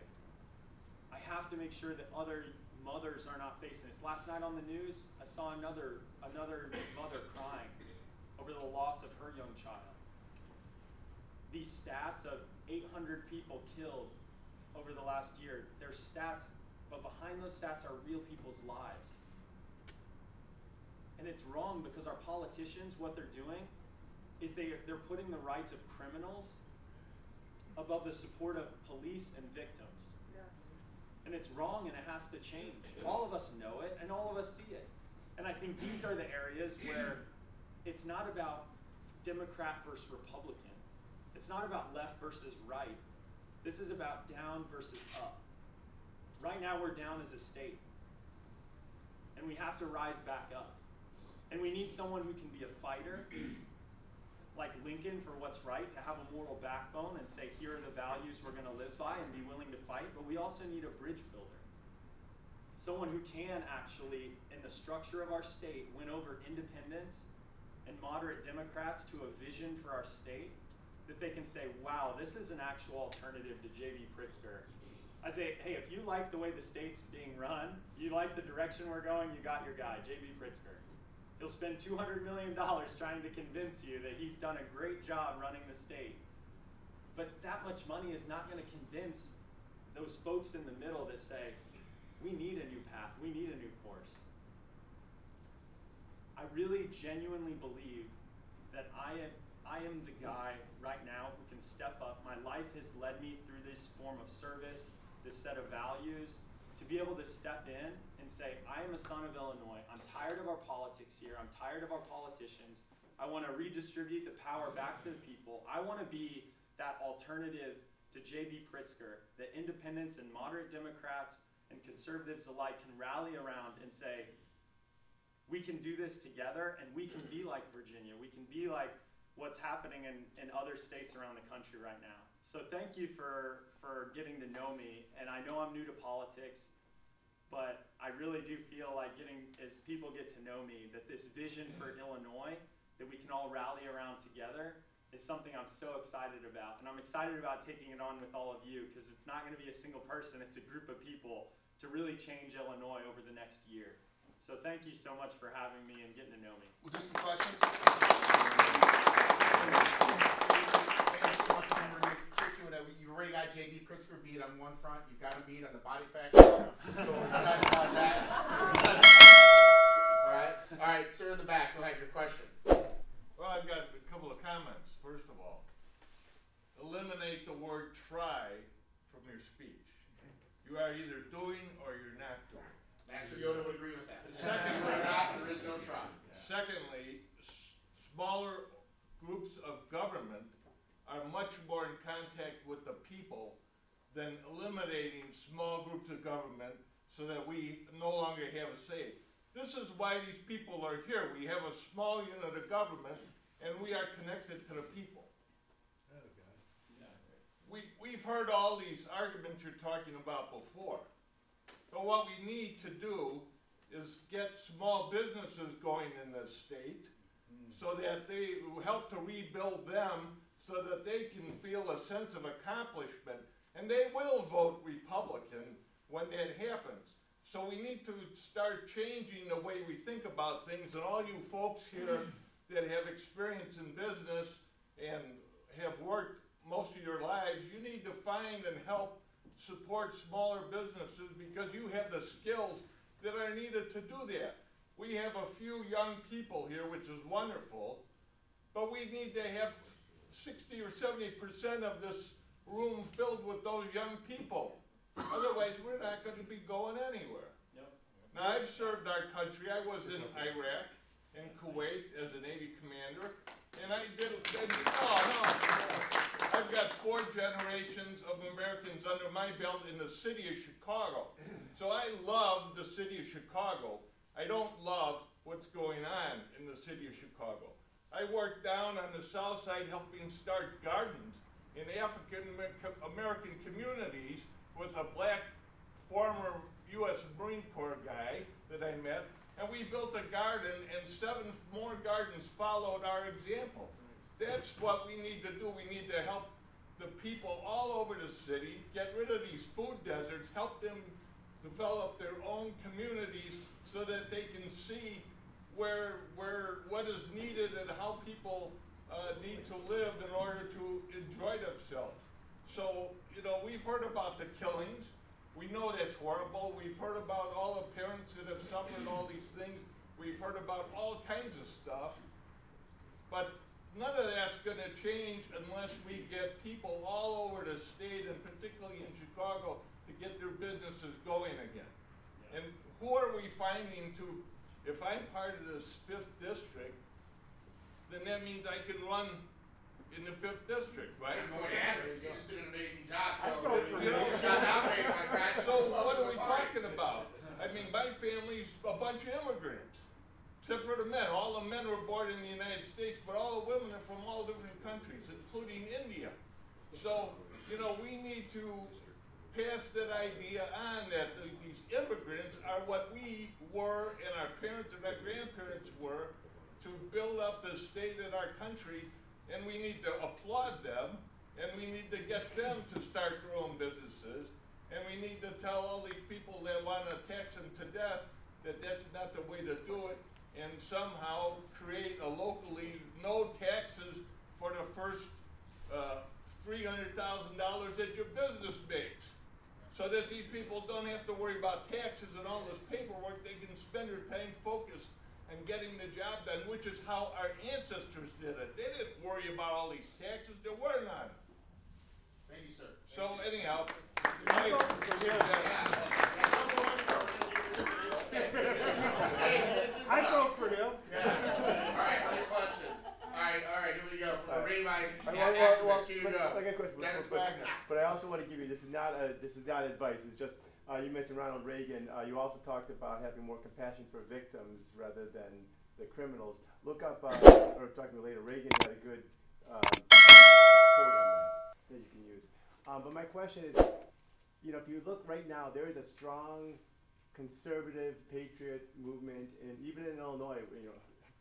I have to make sure that other mothers are not facing this. Last night on the news, I saw another mother crying over the loss of her young child. These stats of 800 people killed over the last year, they're stats, but behind those stats are real people's lives. And it's wrong because our politicians, what they're doing is they're putting the rights of criminals above the support of police and victims. And it's wrong and it has to change. All of us know it and all of us see it. And I think these are the areas where it's not about Democrat versus Republican. It's not about left versus right. This is about down versus up. Right now we're down as a state. And we have to rise back up. And we need someone who can be a fighter, like Lincoln, for what's right, to have a moral backbone and say, here are the values we're going to live by and be willing to fight. But we also need a bridge builder. Someone who can actually, in the structure of our state, win over independents and moderate Democrats to a vision for our state that they can say, wow, this is an actual alternative to J.B. Pritzker. I say, hey, if you like the way the state's being run, you like the direction we're going, you got your guy, J.B. Pritzker. He'll spend $200 million trying to convince you that he's done a great job running the state. But that much money is not going to convince those folks in the middle that say, we need a new path, we need a new course. I really genuinely believe that I am the guy right now who can step up. My life has led me through this form of service, this set of values, to be able to step in and say, I am a son of Illinois. I'm tired of our politics here. I'm tired of our politicians. I want to redistribute the power back to the people. I want to be that alternative to J.B. Pritzker that independents and moderate Democrats and conservatives alike can rally around and say, we can do this together and we can be like Virginia. We can be like what's happening in other states around the country right now. So thank you for getting to know me. And I know I'm new to politics, but I really do feel like as people get to know me, that this vision for Illinois that we can all rally around together is something I'm so excited about. And I'm excited about taking it on with all of you because it's not going to be a single person, it's a group of people to really change Illinois over the next year. So thank you so much for having me and getting to know me. We'll do some questions. You already got J.B. Pritzker beat on one front. You got him beat on the body factor. So we're excited about that. All right, sir in the back. Go ahead, your question. Well, I've got a couple of comments. First of all, eliminate the word try from your speech. You are either doing or you're not doing. Master Yoda would agree with that. Secondly, We're not, there is no try. Secondly, smaller groups of government are much more in contact with the people than eliminating small groups of government so that we no longer have a say. This is why these people are here. We have a small unit of government and we are connected to the people. We've heard all these arguments you're talking about before. But what we need to do is get small businesses going in this state so that they help to rebuild them so that they can feel a sense of accomplishment. And they will vote Republican when that happens. So we need to start changing the way we think about things. And all you folks here that have experience in business and have worked most of your lives, you need to find and help support smaller businesses because you have the skills that are needed to do that. We have a few young people here, which is wonderful, but we need to have 60 or 70% of this room filled with those young people. Otherwise, we're not going to be going anywhere. Yep. Now, I've served our country. I was in Iraq and Kuwait as a Navy commander, and I did, I've got 4 generations of Americans under my belt in the city of Chicago. So I love the city of Chicago. I don't love what's going on in the city of Chicago. I worked down on the south side helping start gardens in African American communities with a black former U.S. Marine Corps guy that I met. And we built a garden, and 7 more gardens followed our example. That's what we need to do. We need to help the people all over the city get rid of these food deserts, help them develop their own communities so that they can see what is needed and how people need to live in order to enjoy themselves. So, you know, we've heard about the killings. We know that's horrible. We've heard about all the parents that have suffered all these things. We've heard about all kinds of stuff. But none of that's going to change unless we get people all over the state, and particularly in Chicago, to get their businesses going again. And who are we finding to, if I'm part of this 5th district, then that means I can run in the 5th district, right? I'm going to ask you, you just did an amazing job, so I'd vote for you know, him. you got nominated, my friend. So what are we talking about? I mean, my family's a bunch of immigrants, except for the men. All the men were born in the United States, but all the women are from all different countries, including India. So, you know, we need to pass that idea on that these immigrants are what we were and our parents and our grandparents were to build up the state and our country, and we need to applaud them, and we need to get them to start their own businesses, and we need to tell all these people that want to tax them to death that that's not the way to do it, and somehow create a locally no taxes for the first $300,000 that your business makes. So that these people don't have to worry about taxes and all this paperwork. They can spend their time focused on getting the job done, which is how our ancestors did it. They didn't worry about all these taxes. There were none. Thank you, sir. So anyhow, I vote for him. All right, other questions? All right, here we go. From a Rabbi Well, activist, here you go. I got a question, Dennis but Wagner. I also want to give you, this is not advice, it's just, you mentioned Ronald Reagan, you also talked about having more compassion for victims rather than the criminals. Look up, or talk to me later, Reagan had a good quote on that you can use. But my question is, you know, if you look right now, there is a strong conservative patriot movement, and even in Illinois, you know,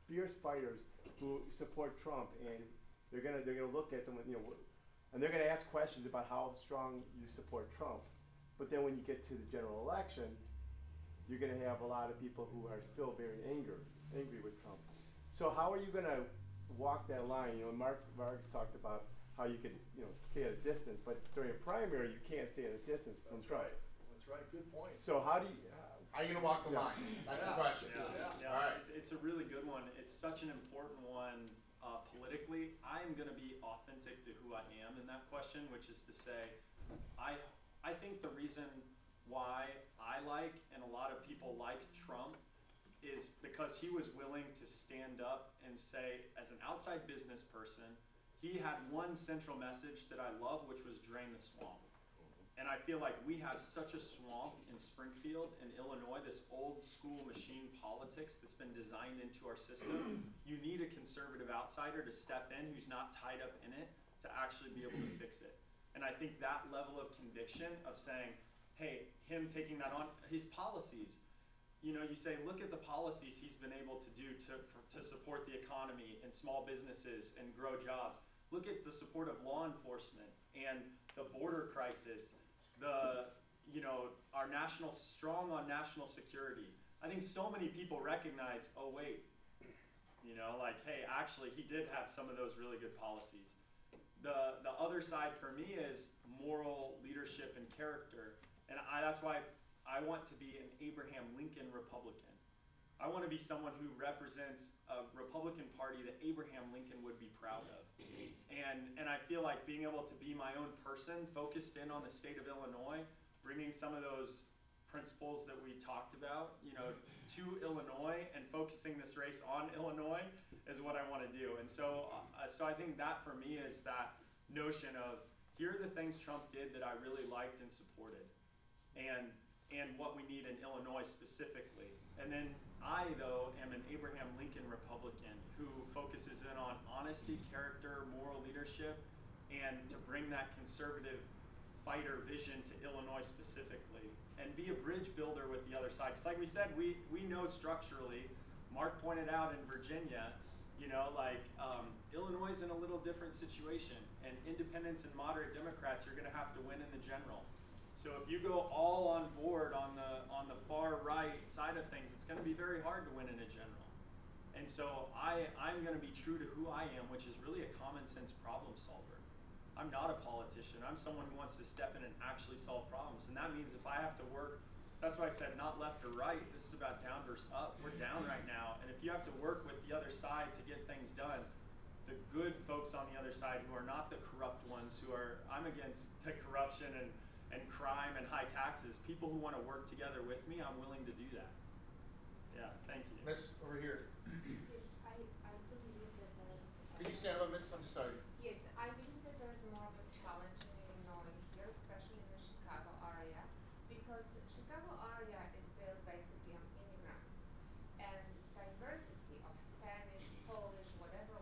fierce fighters who support Trump, and they're gonna look at someone, you know, and they're gonna ask questions about how strong you support Trump. But then when you get to the general election, you're gonna have a lot of people who are still very angry with Trump. So how are you gonna walk that line? You know, Mark Vargas talked about how you can, you know, stay at a distance, but during a primary you can't stay at a distance from Trump. That's right, good point. So how do you? How are you going to walk the line? That's the question. Yeah, All right. it's a really good one. It's such an important one. politically, I am going to be authentic to who I am in that question, which is to say, I think the reason why I like and a lot of people like Trump is because he was willing to stand up and say, as an outside business person, he had one central message that I love, which was drain the swamp. And I feel like we have such a swamp in Springfield and Illinois, this old school machine politics that's been designed into our system. You need a conservative outsider to step in who's not tied up in it to actually be able to fix it. And I think that level of conviction of saying, hey, him taking that on, his policies, you know, you say, look at the policies he's been able to do to support the economy and small businesses and grow jobs. Look at the support of law enforcement and the border crisis, our strong on national security. I think so many people recognize, oh wait, hey, actually he did have some of those really good policies. The other side for me is moral leadership and character. And that's why I want to be an Abraham Lincoln Republican. I want to be someone who represents a Republican Party that Abraham Lincoln would be proud of. And I feel like being able to be my own person, focused in on the state of Illinois, bringing some of those principles that we talked about, to Illinois and focusing this race on Illinois is what I want to do. And so I think that for me is that notion of, here are the things Trump did that I really liked and supported, and what we need in Illinois specifically. And then I, though, am an Abraham Lincoln Republican who focuses in on honesty, character, moral leadership, and to bring that conservative fighter vision to Illinois specifically, and be a bridge builder with the other side. Because like we said, we know structurally, Mark pointed out in Virginia, Illinois is in a little different situation, and independents and moderate Democrats are going to have to win in the general. So if you go all on board on the far right side of things, it's going to be very hard to win in a general. And so I'm going to be true to who I am, which is really a common sense problem solver. I'm not a politician. I'm someone who wants to step in and actually solve problems. And that means if I have to work, that's why I said not left or right. This is about down versus up. We're down right now. And if you have to work with the other side to get things done, the good folks on the other side who are not the corrupt ones, I'm against the corruption and crime and high taxes, people who want to work together with me, I'm willing to do that. Yeah, thank you. Miss, over here. Yes, I do believe that there's... Could you stand up, Miss? I'm sorry. Yes, I believe that there's more of a challenge in Illinois here, especially in the Chicago area, because Chicago area is built basically on immigrants, and diversity of Spanish, Polish, whatever,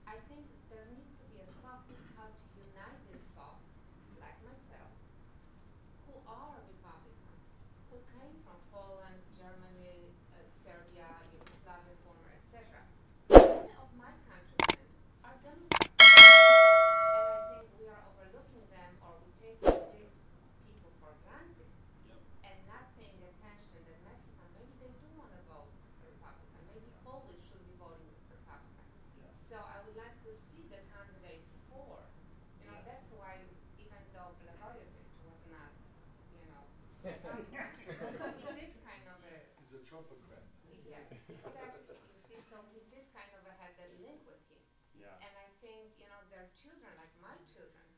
I think there needs to be a focus how to unite these folks, like myself, who are Republicans, who came from Poland, Germany, Serbia, Yugoslavia, former, etc. Many of my countrymen are Democrats, and I think we are overlooking them, or we take these people for granted, and not paying attention that Mexican, maybe they do want to vote Republican, maybe Polish should be voting Republican. So I would like to see the candidate for, that's why, even though Blagojevich was not, because he did kind of a... He's a Trumpocrat. Yes, exactly. You see, so he did kind of have that link with him. Yeah. And I think, there are children, like my children,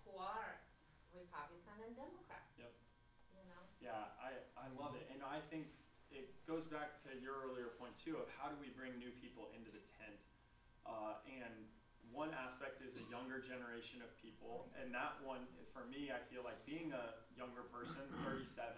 who are Republican and Democrat. Yep. Yeah, I love it. And I think it goes back to your earlier point too of how do we bring new people into the tent? And one aspect is a younger generation of people, and that one, for me, I feel like being a younger person, 37,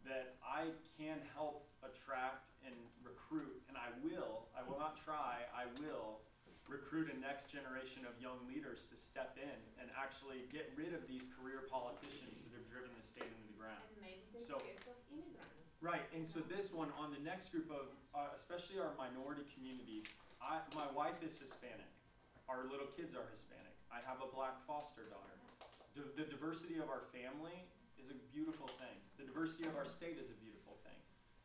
that I can help attract and recruit, and I will not try, I will recruit a next generation of young leaders to step in and actually get rid of these career politicians that have driven the state into the ground. And maybe the kids of immigrants. Right, and so this one, on the next group of, especially our minority communities, my wife is Hispanic. Our little kids are Hispanic. I have a black foster daughter. The diversity of our family is a beautiful thing. The diversity of our state is a beautiful thing.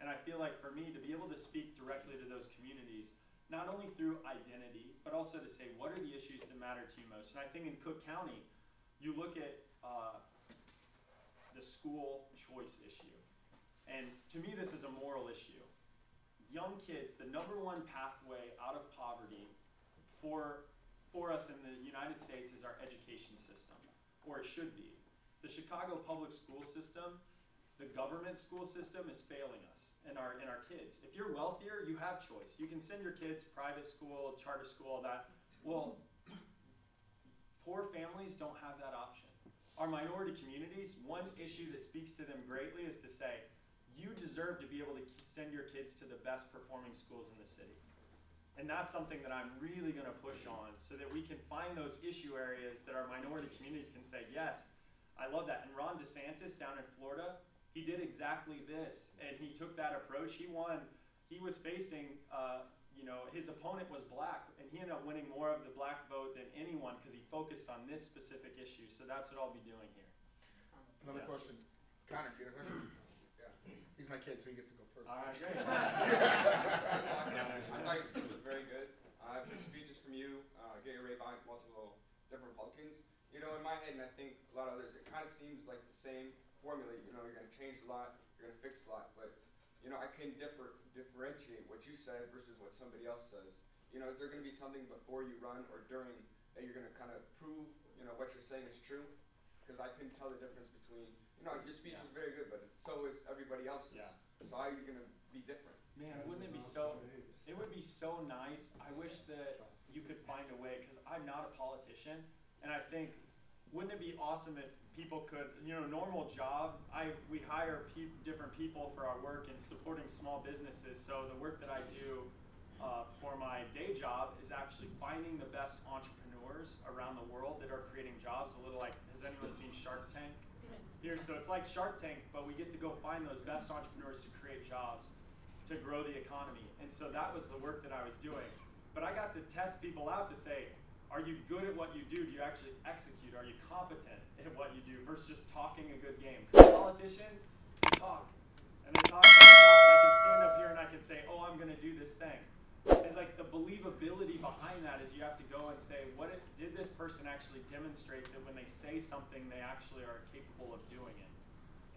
And I feel like for me, to be able to speak directly to those communities, not only through identity, but also to say, what are the issues that matter to you most? And I think in Cook County, you look at the school choice issue. And to me, this is a moral issue. Young kids, the #1 pathway out of poverty for us in the United States is our education system, or it should be. The Chicago public school system, the government school system is failing us and our kids. If you're wealthier, you have choice. You can send your kids private school, charter school, all that. Well, poor families don't have that option. Our minority communities, one issue that speaks to them greatly is to say, you deserve to be able to send your kids to the best performing schools in the city. And that's something that I'm really going to push on so that we can find those issue areas that our minority communities can say, yes, I love that. And Ron DeSantis down in Florida, he did exactly this. And he took that approach. He won. He was facing, his opponent was black. And he ended up winning more of the black vote than anyone because he focused on this specific issue. So that's what I'll be doing here. Another question. Connor, do you have a question? Yeah. He's my kid, so he gets to go first. All right, great. I thought your speech was very good. I've heard speeches from you, Gary Ray by multiple different Republicans. In my head, and I think a lot of others, it kind of seems like the same formula. You're going to change a lot, you're going to fix a lot, but I can differentiate what you said versus what somebody else says. Is there going to be something before you run or during that you're going to kind of prove, what you're saying is true? Because I couldn't tell the difference between, your speech was very good, but so is everybody else's. Yeah. So how are you going to be different? Man, wouldn't it be so, it would be so nice. I wish that you could find a way, because I'm not a politician, and I think, wouldn't it be awesome if people could, normal job, we hire different people for our work and supporting small businesses, so the work that I do for my day job is actually finding the best entrepreneurs around the world that are creating jobs, a little like, has anyone seen Shark Tank? Here, so it's like Shark Tank, but we get to go find those best entrepreneurs to create jobs, to grow the economy. And so that was the work that I was doing. But I got to test people out to say, are you good at what you do? Do you actually execute? Are you competent at what you do versus just talking a good game? Because politicians, they talk, and they talk, and they talk, and I can stand up here and I can say, oh, I'm going to do this thing. It's like the believability behind that is you have to go and say, did this person actually demonstrate that when they say something, they actually are capable of doing it?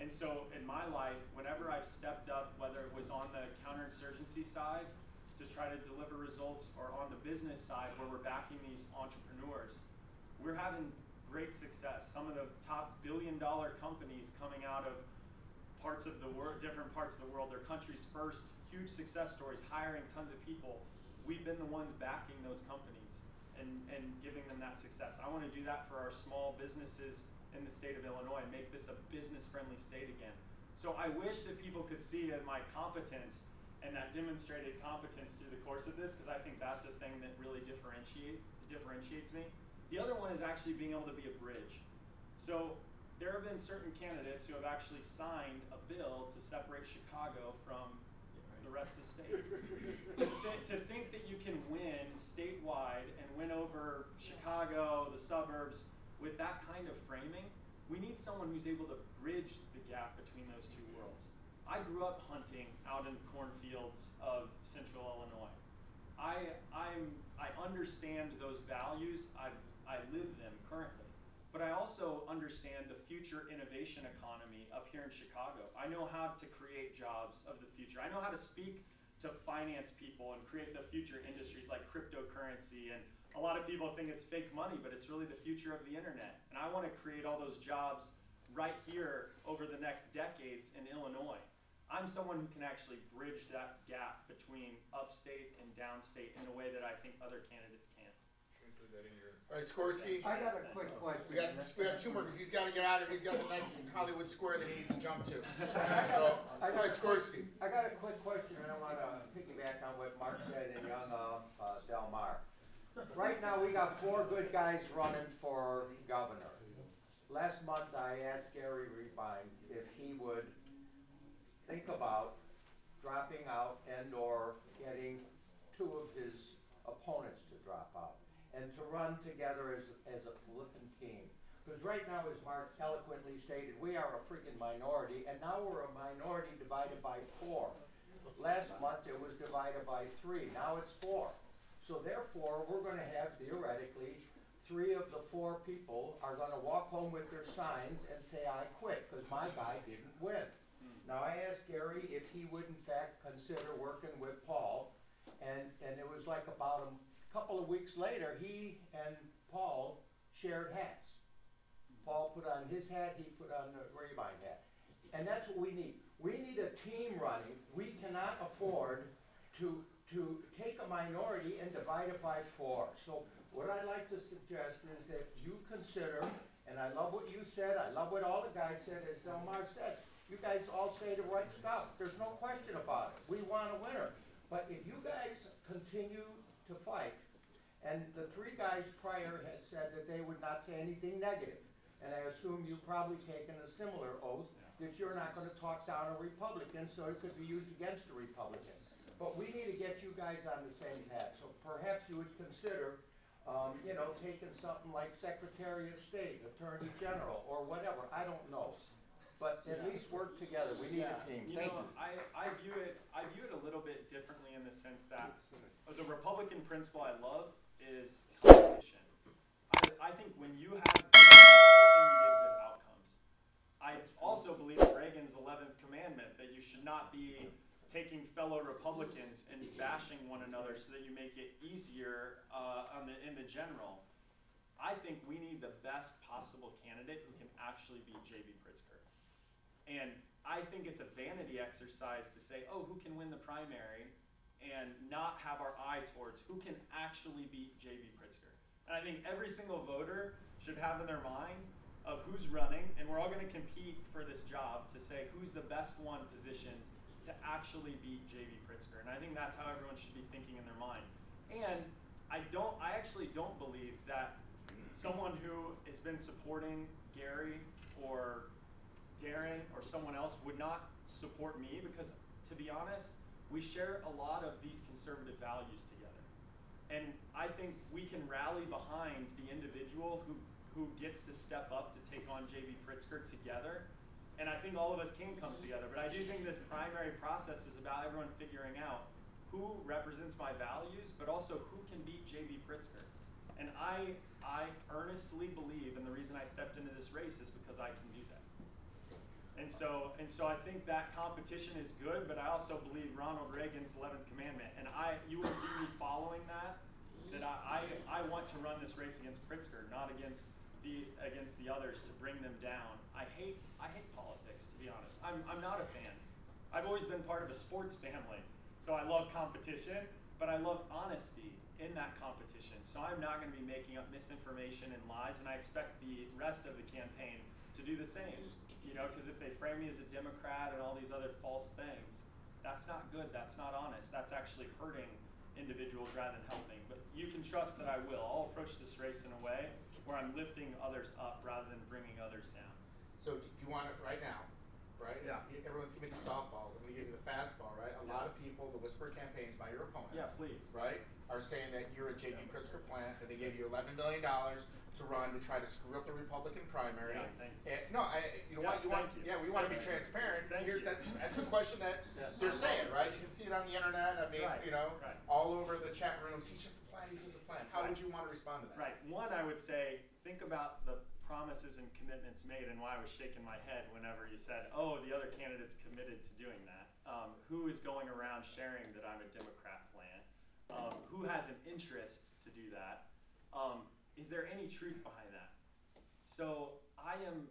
And so in my life, whenever I've stepped up, whether it was on the counterinsurgency side to try to deliver results or on the business side where we're backing these entrepreneurs, we're having great success. Some of the top billion-dollar companies coming out of parts of the world, different parts of the world, their countries first, huge success stories, hiring tons of people. We've been the ones backing those companies and giving them that success. I want to do that for our small businesses in the state of Illinois and make this a business-friendly state again. So I wish that people could see that my competence and that demonstrated competence through the course of this, because I think that's a thing that really differentiates me. The other one is actually being able to be a bridge. So there have been certain candidates who have actually signed a bill to separate Chicago from the rest of the state. to think that you can win statewide and win over Chicago, the suburbs, with that kind of framing, we need someone who's able to bridge the gap between those two worlds. I grew up hunting out in cornfields of central Illinois. I understand those values. I live them currently. But I also understand the future innovation economy up here in Chicago. I know how to create jobs of the future. I know how to speak to finance people and create the future industries like cryptocurrency. And a lot of people think it's fake money, but it's really the future of the internet. And I want to create all those jobs right here over the next decades in Illinois. I'm someone who can actually bridge that gap between upstate and downstate in a way that I think other candidates can't. All right, Skorsky. I got a quick question. We got two more because he's got to get out of here. He's got the next Hollywood Square that he needs to jump to. So, all right, Skorsky. I got a quick question, and I want to piggyback on what Mark said and young Del Mar. Right now, we got 4 good guys running for governor. Last month, I asked Gary Rebine if he would think about dropping out and/or getting 2 of his opponents to drop out and to run together as a flippin' team. Because right now, as Mark eloquently stated, we are a freaking minority, and now we're a minority divided by 4. Last month, it was divided by 3. Now it's 4. So therefore, we're going to have, theoretically, 3 of the 4 people are going to walk home with their signs and say, I quit, because my guy didn't win. Now, I asked Gary if he would, in fact, consider working with Paul, and it was like about A couple of weeks later, he and Paul shared hats. Paul put on his hat, he put on the Rabine hat. And that's what we need. We need a team running. We cannot afford to take a minority and divide it by 4. So what I'd like to suggest is that you consider, and I love what you said, I love what all the guys said, as Delmar said, you guys all say the right stuff. There's no question about it. We want a winner. But if you guys continue to fight, and the 3 guys prior had said that they would not say anything negative, and I assume you've probably taken a similar oath that you're not going to talk down a Republican, so it could be used against a Republican. But we need to get you guys on the same path. So perhaps you would consider, you know, taking something like Secretary of State, Attorney General, or whatever. I don't know. But at least work together. We need a team. You Thank know, you. I view it a little bit differently in the sense that the Republican principle I love is competition. I think when you have good competition, you get good outcomes. I also believe in Reagan's 11th commandment that you should not be taking fellow Republicans and bashing one another so that you make it easier in the general. I think we need the best possible candidate who can actually beat J.B. Pritzker. And I think it's a vanity exercise to say, oh, who can win the primary, and not have our eye towards who can actually beat J.B. Pritzker. And I think every single voter should have in their mind of who's running, and we're all going to compete for this job to say who's the best one positioned to actually beat J.B. Pritzker. And I think that's how everyone should be thinking in their mind. And I actually don't believe that someone who has been supporting Gary or Darren or someone else would not support me, because to be honest, we share a lot of these conservative values together. And I think we can rally behind the individual who gets to step up to take on J.B. Pritzker together. And I think all of us can come together. But I do think this primary process is about everyone figuring out who represents my values, but also who can beat J.B. Pritzker. And I earnestly believe, and the reason I stepped into this race is because I can do that. And so I think that competition is good, but I also believe Ronald Reagan's 11th commandment. And you will see me following that I want to run this race against Pritzker, not against the others to bring them down. I hate politics, to be honest. I'm not a fan. I've always been part of a sports family, so I love competition, but I love honesty in that competition. So I'm not going to be making up misinformation and lies, and I expect the rest of the campaign to do the same. You know, because if they frame me as a Democrat and all these other false things, that's not good. That's not honest. That's actually hurting individuals rather than helping. But you can trust that I will. I'll approach this race in a way where I'm lifting others up rather than bringing others down. So do you want it right now, right? Yeah. Everyone's giving you softballs. I'm going to give you the fastball, right? A lot of people, the whisper campaigns by your opponents, Yeah, please. right, are saying that you're a J.B. Pritzker plant, that they gave you $11 million to run to try to screw up the Republican primary. Yeah, thank you. You know what? Thank you. Yeah, we want to be transparent. Thank you. That's a question that they're saying, right? You can see it on the internet. I mean, Right, you know, right. all over the chat rooms. He's just a plan. He's just a plan. How would you want to respond to that? Right. One, I would say, think about the promises and commitments made and why I was shaking my head whenever you said, oh, the other candidate's committed to doing that. Who is going around sharing that I'm a Democrat plant? Who has an interest to do that? Is there any truth behind that? So I am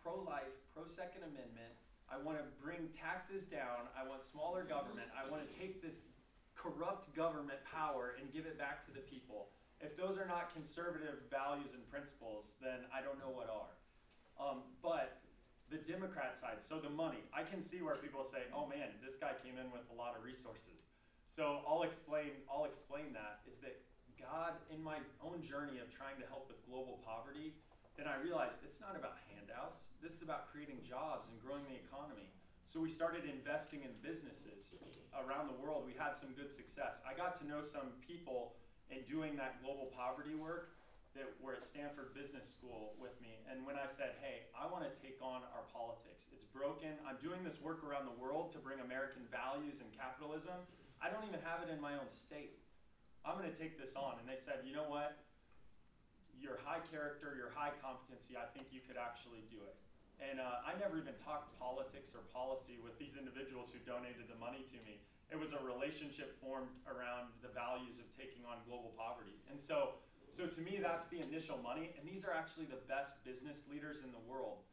pro-life, pro-Second Amendment. I want to bring taxes down. I want smaller government. I want to take this corrupt government power and give it back to the people. If those are not conservative values and principles, then I don't know what are. But the Democrat side, so the money, I can see where people say, oh man, this guy came in with a lot of resources. So I'll explain that, is that God, in my own journey of trying to help with global poverty, then I realized it's not about handouts. This is about creating jobs and growing the economy. So we started investing in businesses around the world. We had some good success. I got to know some people in doing that global poverty work that were at Stanford Business School with me. And when I said, hey, I want to take on our politics. It's broken. I'm doing this work around the world to bring American values and capitalism. I don't even have it in my own state. I'm going to take this on. And they said, you know what? Your high character, your high competency, I think you could actually do it. And I never even talked politics or policy with these individuals who donated the money to me. It was a relationship formed around the values of taking on global poverty. And so to me, that's the initial money. And these are actually the best business leaders in the world.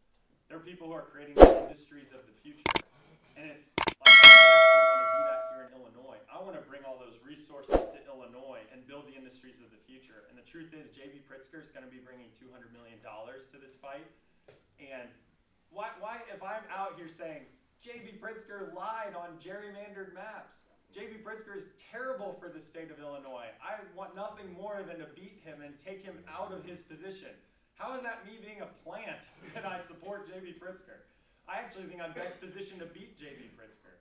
They're people who are creating the industries of the future. And it's like, I actually want to do that here in Illinois. I want to bring all those resources to Illinois and build the industries of the future. And the truth is, J.B. Pritzker is going to be bringing $200 million to this fight. And why, if I'm out here saying, J.B. Pritzker lied on gerrymandered maps, J.B. Pritzker is terrible for the state of Illinois. I want nothing more than to beat him and take him out of his position. How is that me being a plant that I support J.B. Pritzker? I actually think I'm best positioned to beat J.B. Pritzker.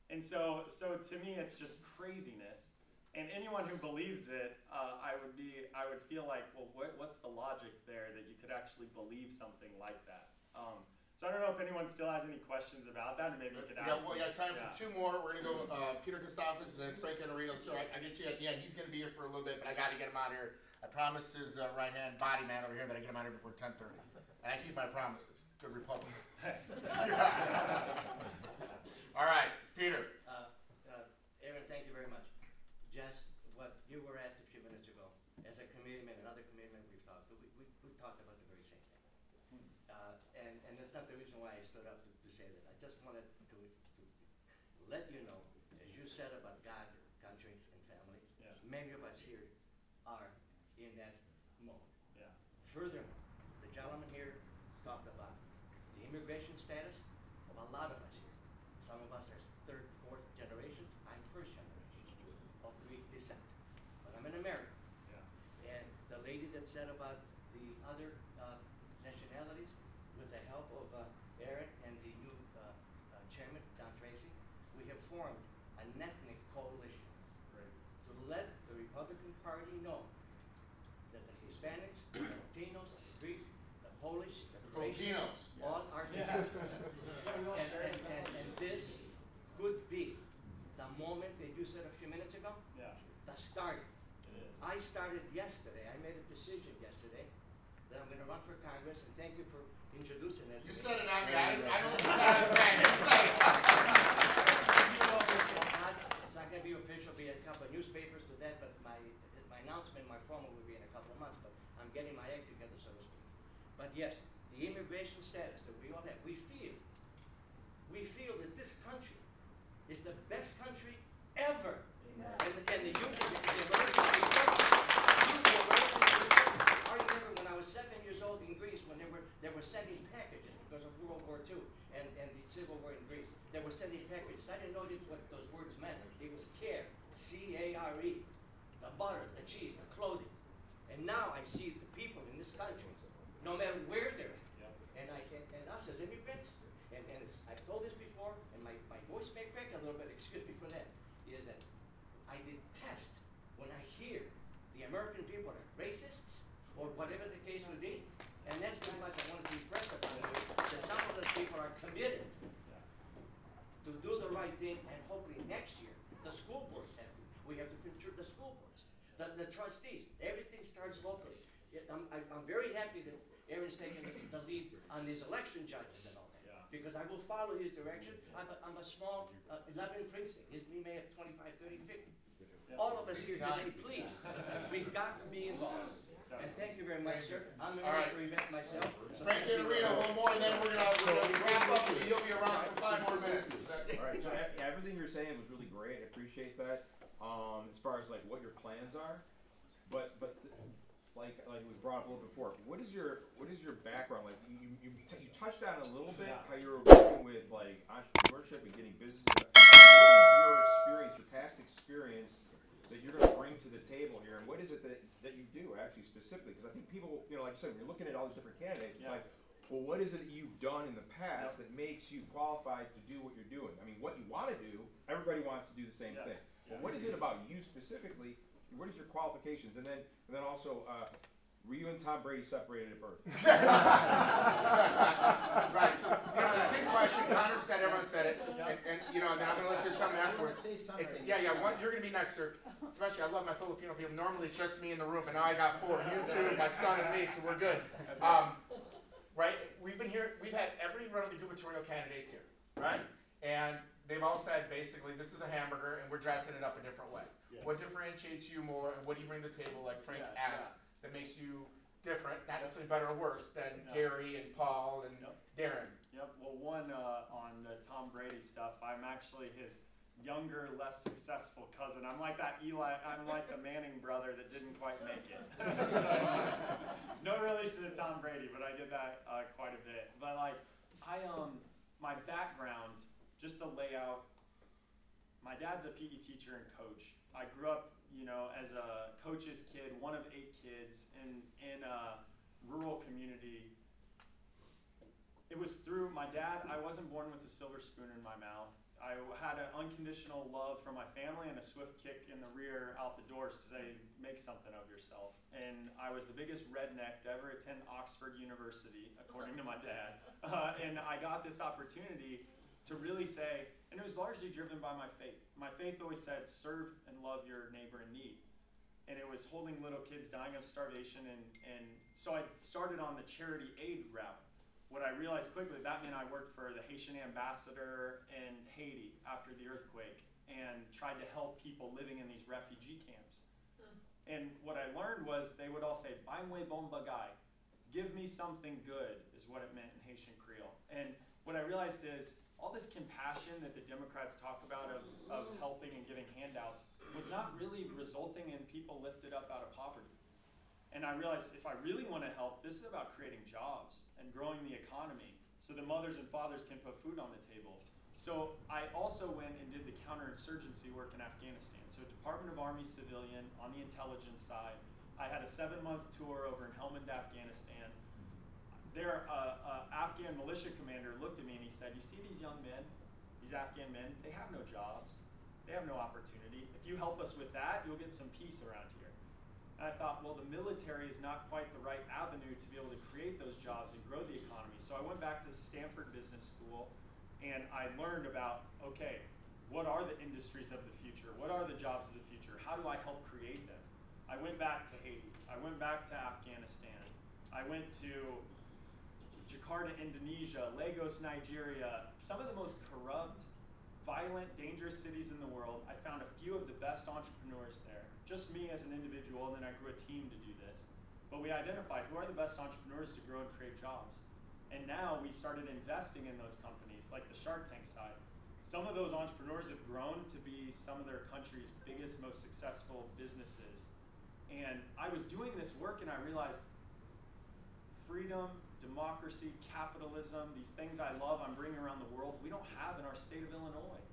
And so to me, it's just craziness. And anyone who believes it, I would feel like, well, what's the logic there that you could actually believe something like that? So I don't know if anyone still has any questions about that, and maybe you could ask. We got time for two more. We're gonna go Peter Kostafis and then Frank Iannarino. So I get you at the end. He's gonna be here for a little bit, but I got to get him out here. I promised his right hand body man over here that I get him out here before 10:30, and I keep my promises. Good Republican. All right, Peter. Aaron, thank you very much. Just what you were asked a few minutes ago, as a committeeman, another committeeman we've talked about the very same thing. And that's not the reason why I stood up to say that. I just wanted to let you know, as you said about God, country, and family, many of us here are in that mode. Yeah. Furthermore, the gentleman here talked about the immigration status of a lot of us here. Some of us are third, fourth generation. I'm first generation of Greek descent, but I'm an American. Yeah. And the lady that said about the other nationalities, with the help of Aaron and the new chairman, Don Tracy, we have formed an ethnic coalition to let the Republican Party know that the Hispanics, the Latinos, the Greeks, the Polish, the Filipinos, all are together. And this could be the moment that you said a few minutes ago, the start. It is. I started yesterday. I made a decision yesterday that I'm going to run for Congress, and thank you for introducing it. You said it on me. I don't think that It's not going to be official. Be a couple of newspapers to that, but my announcement, my formal, will be in a couple of months. But I'm getting my act together, so to speak. But yes, the immigration status that we all have, we feel that this country is the best country ever. And the union, the American I remember when I was 7 years old in Greece, when they were sending packages because of World War II and the Civil War in Greece. They were sending packages. I didn't know what those words meant. It was care, C-A-R-E, the butter, the cheese, the clothing. And now I see the people in this country, no matter where they're at, and us as immigrants, and I've told this before, and my voice may crack a little bit, excuse me for that, is that I detest when I hear the American people are racists, or whatever the case would be. And that's pretty much I wanted to impress upon you, that some of those people are committed to do the right thing, and hopefully next year, the school boards we have to control the school boards, the trustees, everything starts locally. I'm very happy that Aaron's taking the lead on these election judges and all that, because I will follow his direction. I'm a small 11 precinct. We may have 25, 30, 50. All of us here today, please, we've got to be involved. And thank you very much, sir. I'm ready to revent myself. So Frank Iannarino, one more, and then we're gonna wrap up, and you'll be around for 5 more minutes. All right, so everything you're saying was really great. I appreciate that. As far as like what your plans are, but like it was brought up a little before. What is your background? Like you touched on it a little bit, how you were working with like entrepreneurship and getting businesses. What is your experience, your past experience, that you're going to bring to the table here, and what is it that you do actually specifically? Because I think people, like you said, when you're looking at all these different candidates, it's like, well, what is it that you've done in the past that makes you qualified to do what you're doing? I mean, what you want to do, everybody wants to do the same thing. But what is it about you specifically? What is your qualifications? And then also, were you and Tom Brady separated at birth? Right. So the same question. Connor said, everyone said it, and then I'm gonna let this come afterwards. You're gonna be next, sir. Especially, I love my Filipino people. Normally it's just me in the room, and now I got 4. You two, my son, and me, so we're good. Right? We've been here. We've had every one of the gubernatorial candidates here, right? And they've all said basically this is a hamburger and we're dressing it up a different way. Yes. What differentiates you more, and what do you bring to the table, like Frank Yeah, asked, that makes you different, not necessarily better or worse than No. Gary and Paul and Yep. Darren? Yep. Well, one on the Tom Brady stuff. I'm actually his younger, less successful cousin. I'm like that Eli. I'm like the Manning brother that didn't quite make it. So, no relation to Tom Brady, but I get that quite a bit. But like, my background, just to lay out. My dad's a PE teacher and coach. I grew up, as a coach's kid, one of 8 kids in a rural community. It was through my dad. I wasn't born with a silver spoon in my mouth. I had an unconditional love from my family and a swift kick in the rear out the door to say, make something of yourself. And I was the biggest redneck to ever attend Oxford University, according to my dad. And I got this opportunity to really say, and it was largely driven by my faith. My faith always said, serve and love your neighbor in need. And it was holding little kids dying of starvation. And so I started on the charity aid route. What I realized quickly, that meant I worked for the Haitian ambassador in Haiti after the earthquake and tried to help people living in these refugee camps. And what I learned was they would all say, "Baimwe bon bagay," give me something good, is what it meant in Haitian Creole. And what I realized is all this compassion that the Democrats talk about of helping and giving handouts was not really resulting in people lifted up out of poverty. And I realized if I really want to help, this is about creating jobs and growing the economy so the mothers and fathers can put food on the table. So I also went and did the counterinsurgency work in Afghanistan. So Department of Army civilian on the intelligence side. I had a 7-month tour over in Helmand, Afghanistan. Their Afghan militia commander looked at me and he said, "You see these young men, these Afghan men, they have no jobs. They have no opportunity. If you help us with that, you'll get some peace around here." And I thought, well, the military is not quite the right avenue to be able to create those jobs and grow the economy. So I went back to Stanford Business School and I learned about, okay, what are the industries of the future? What are the jobs of the future? How do I help create them? I went back to Haiti. I went back to Afghanistan. I went to Jakarta, Indonesia, Lagos, Nigeria, some of the most corrupt, violent, dangerous cities in the world. I found a few of the best entrepreneurs there. Just me as an individual, and then I grew a team to do this. But we identified who are the best entrepreneurs to grow and create jobs. And now we started investing in those companies, like the Shark Tank side. Some of those entrepreneurs have grown to be some of their country's biggest, most successful businesses. And I was doing this work and I realized freedom, democracy, capitalism, these things I love, I'm bringing around the world, we don't have in our state of Illinois.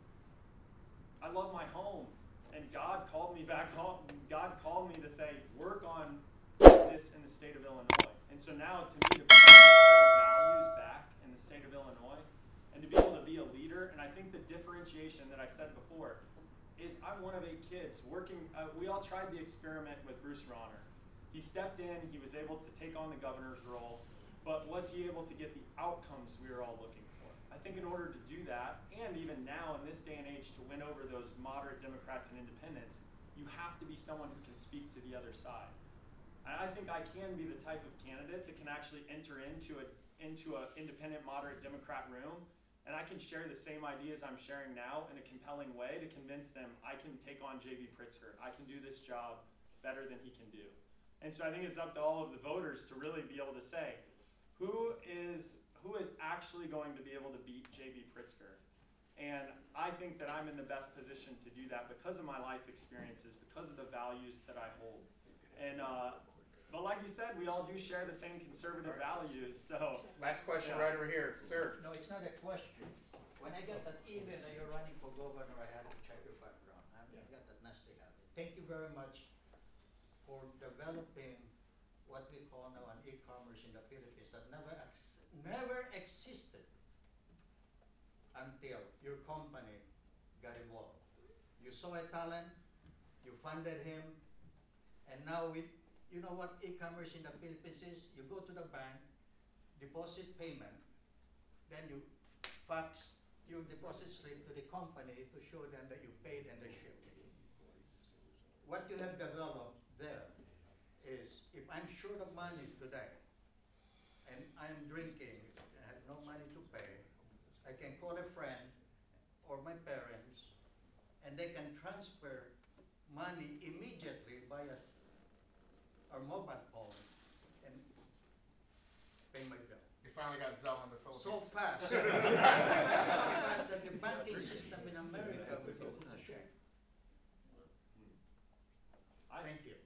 I love my home. And God called me back home. God called me to say, work on this in the state of Illinois. And so now, to me, to bring a set of values back in the state of Illinois, and to be able to be a leader, and I think the differentiation that I said before is I'm one of 8 kids working. We all tried the experiment with Bruce Rauner. He stepped in. He was able to take on the governor's role, but was he able to get the outcomes we were all looking for? I think in order to do that, and even now in this day and age to win over those moderate Democrats and independents, you have to be someone who can speak to the other side. And I think I can be the type of candidate that can actually enter into an independent, moderate Democrat room, and I can share the same ideas I'm sharing now in a compelling way to convince them I can take on J.B. Pritzker. I can do this job better than he can do. And so I think it's up to all of the voters to really be able to say, who is actually going to be able to beat J.B. Pritzker? And I think that I'm in the best position to do that because of my life experiences, because of the values that I hold. And but like you said, we all do share the same conservative values. So last question right over here, sir. No, it's not a question. When I got that email that you're running for governor, I had to check your background. I got that nasty habit. Thank you very much for developing what we call now an e-commerce in the Philippines that never existed until your company got involved. You saw a talent, you funded him, and now you know what e-commerce in the Philippines is? You go to the bank, deposit payment, then you fax your deposit slip to the company to show them that you paid and they shipped it. What you have developed there is, if I'm short of money today, and I'm drinking, and I have no money to pay, I can call a friend or for my parents, and they can transfer money immediately via our mobile phone and pay my bill. You finally got Zelle in the Philippines. So fast. So fast that the banking system in America will go to shit. Thank you.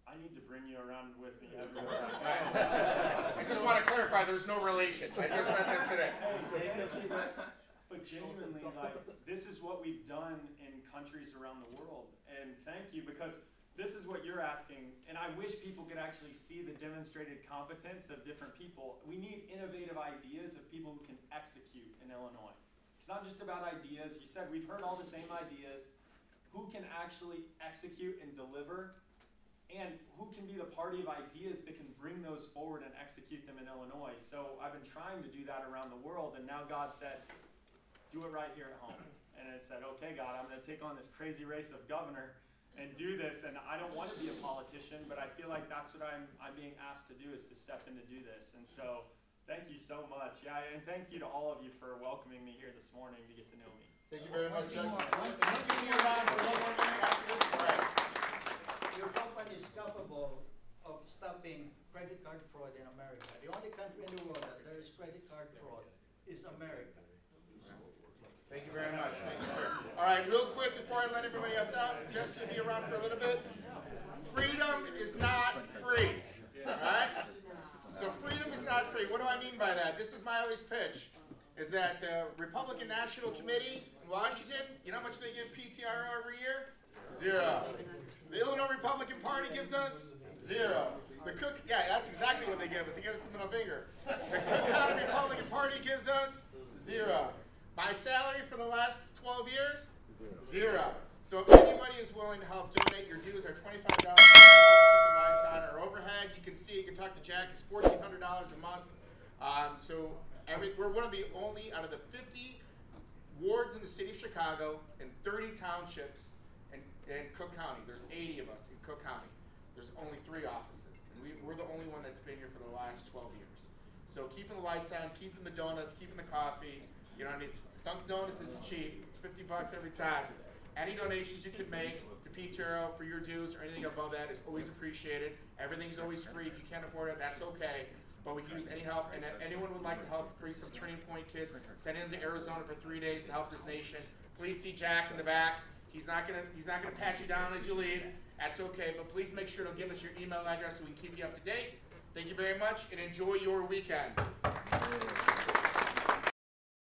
I need to bring you around with me everywhere I I just want to clarify, there's no relation. I just met them today. But genuinely, like, this is what we've done in countries around the world. And thank you, because this is what you're asking. And I wish people could actually see the demonstrated competence of different people. We need innovative ideas of people who can execute in Illinois. It's not just about ideas. You said we've heard all the same ideas. Who can actually execute and deliver? And who can be the party of ideas that can bring those forward and execute them in Illinois? So I've been trying to do that around the world, and now God said, do it right here at home. And I said, okay, God, I'm going to take on this crazy race of governor and do this. And I don't want to be a politician, but I feel like that's what I'm being asked to do, is to step in to do this. And so thank you so much. Yeah, and thank you to all of you for welcoming me here this morning to get to know me. Thank you very much, Justin. Give me a round for one more minute after this break. Your company is capable of stopping credit card fraud in America. The only country in the world that there is credit card fraud is America. Thank you very much. Thank you, sir. All right, real quick before I let everybody else out, Jesse will be around for a little bit. Freedom is not free. All right? So freedom is not free. What do I mean by that? This is my always pitch, is that the Republican National Committee in Washington, you know how much they give PTRO every year? 0. The Illinois Republican Party gives us 0. The Cook, yeah, that's exactly what they give us. They give us the middle finger. The Cook County Republican Party gives us 0. My salary for the last 12 years? 0. So if anybody is willing to help donate, your dues are $25 to keep the lights on. Our overhead, you can see, you can talk to Jack, it's $1,400 a month. We're one of the only, out of the 50 wards in the city of Chicago and 30 townships in Cook County. There's 80 of us in Cook County. There's only 3 offices. And we're the only one that's been here for the last 12 years. So keeping the lights on, keeping the donuts, keeping the coffee. You know what I mean? Dunkin' Donuts isn't cheap. It's $50 every time. Any donations you could make to PTRO for your dues or anything above that is always appreciated. Everything's always free. If you can't afford it, that's okay. But we can use any help. And if anyone would like to help bring some Turning Point kids, send them to Arizona for 3 days to help this nation. Please see Jack in the back. He's not gonna pat you down as you leave. That's okay. But please make sure to give us your email address so we can keep you up to date. Thank you very much and enjoy your weekend.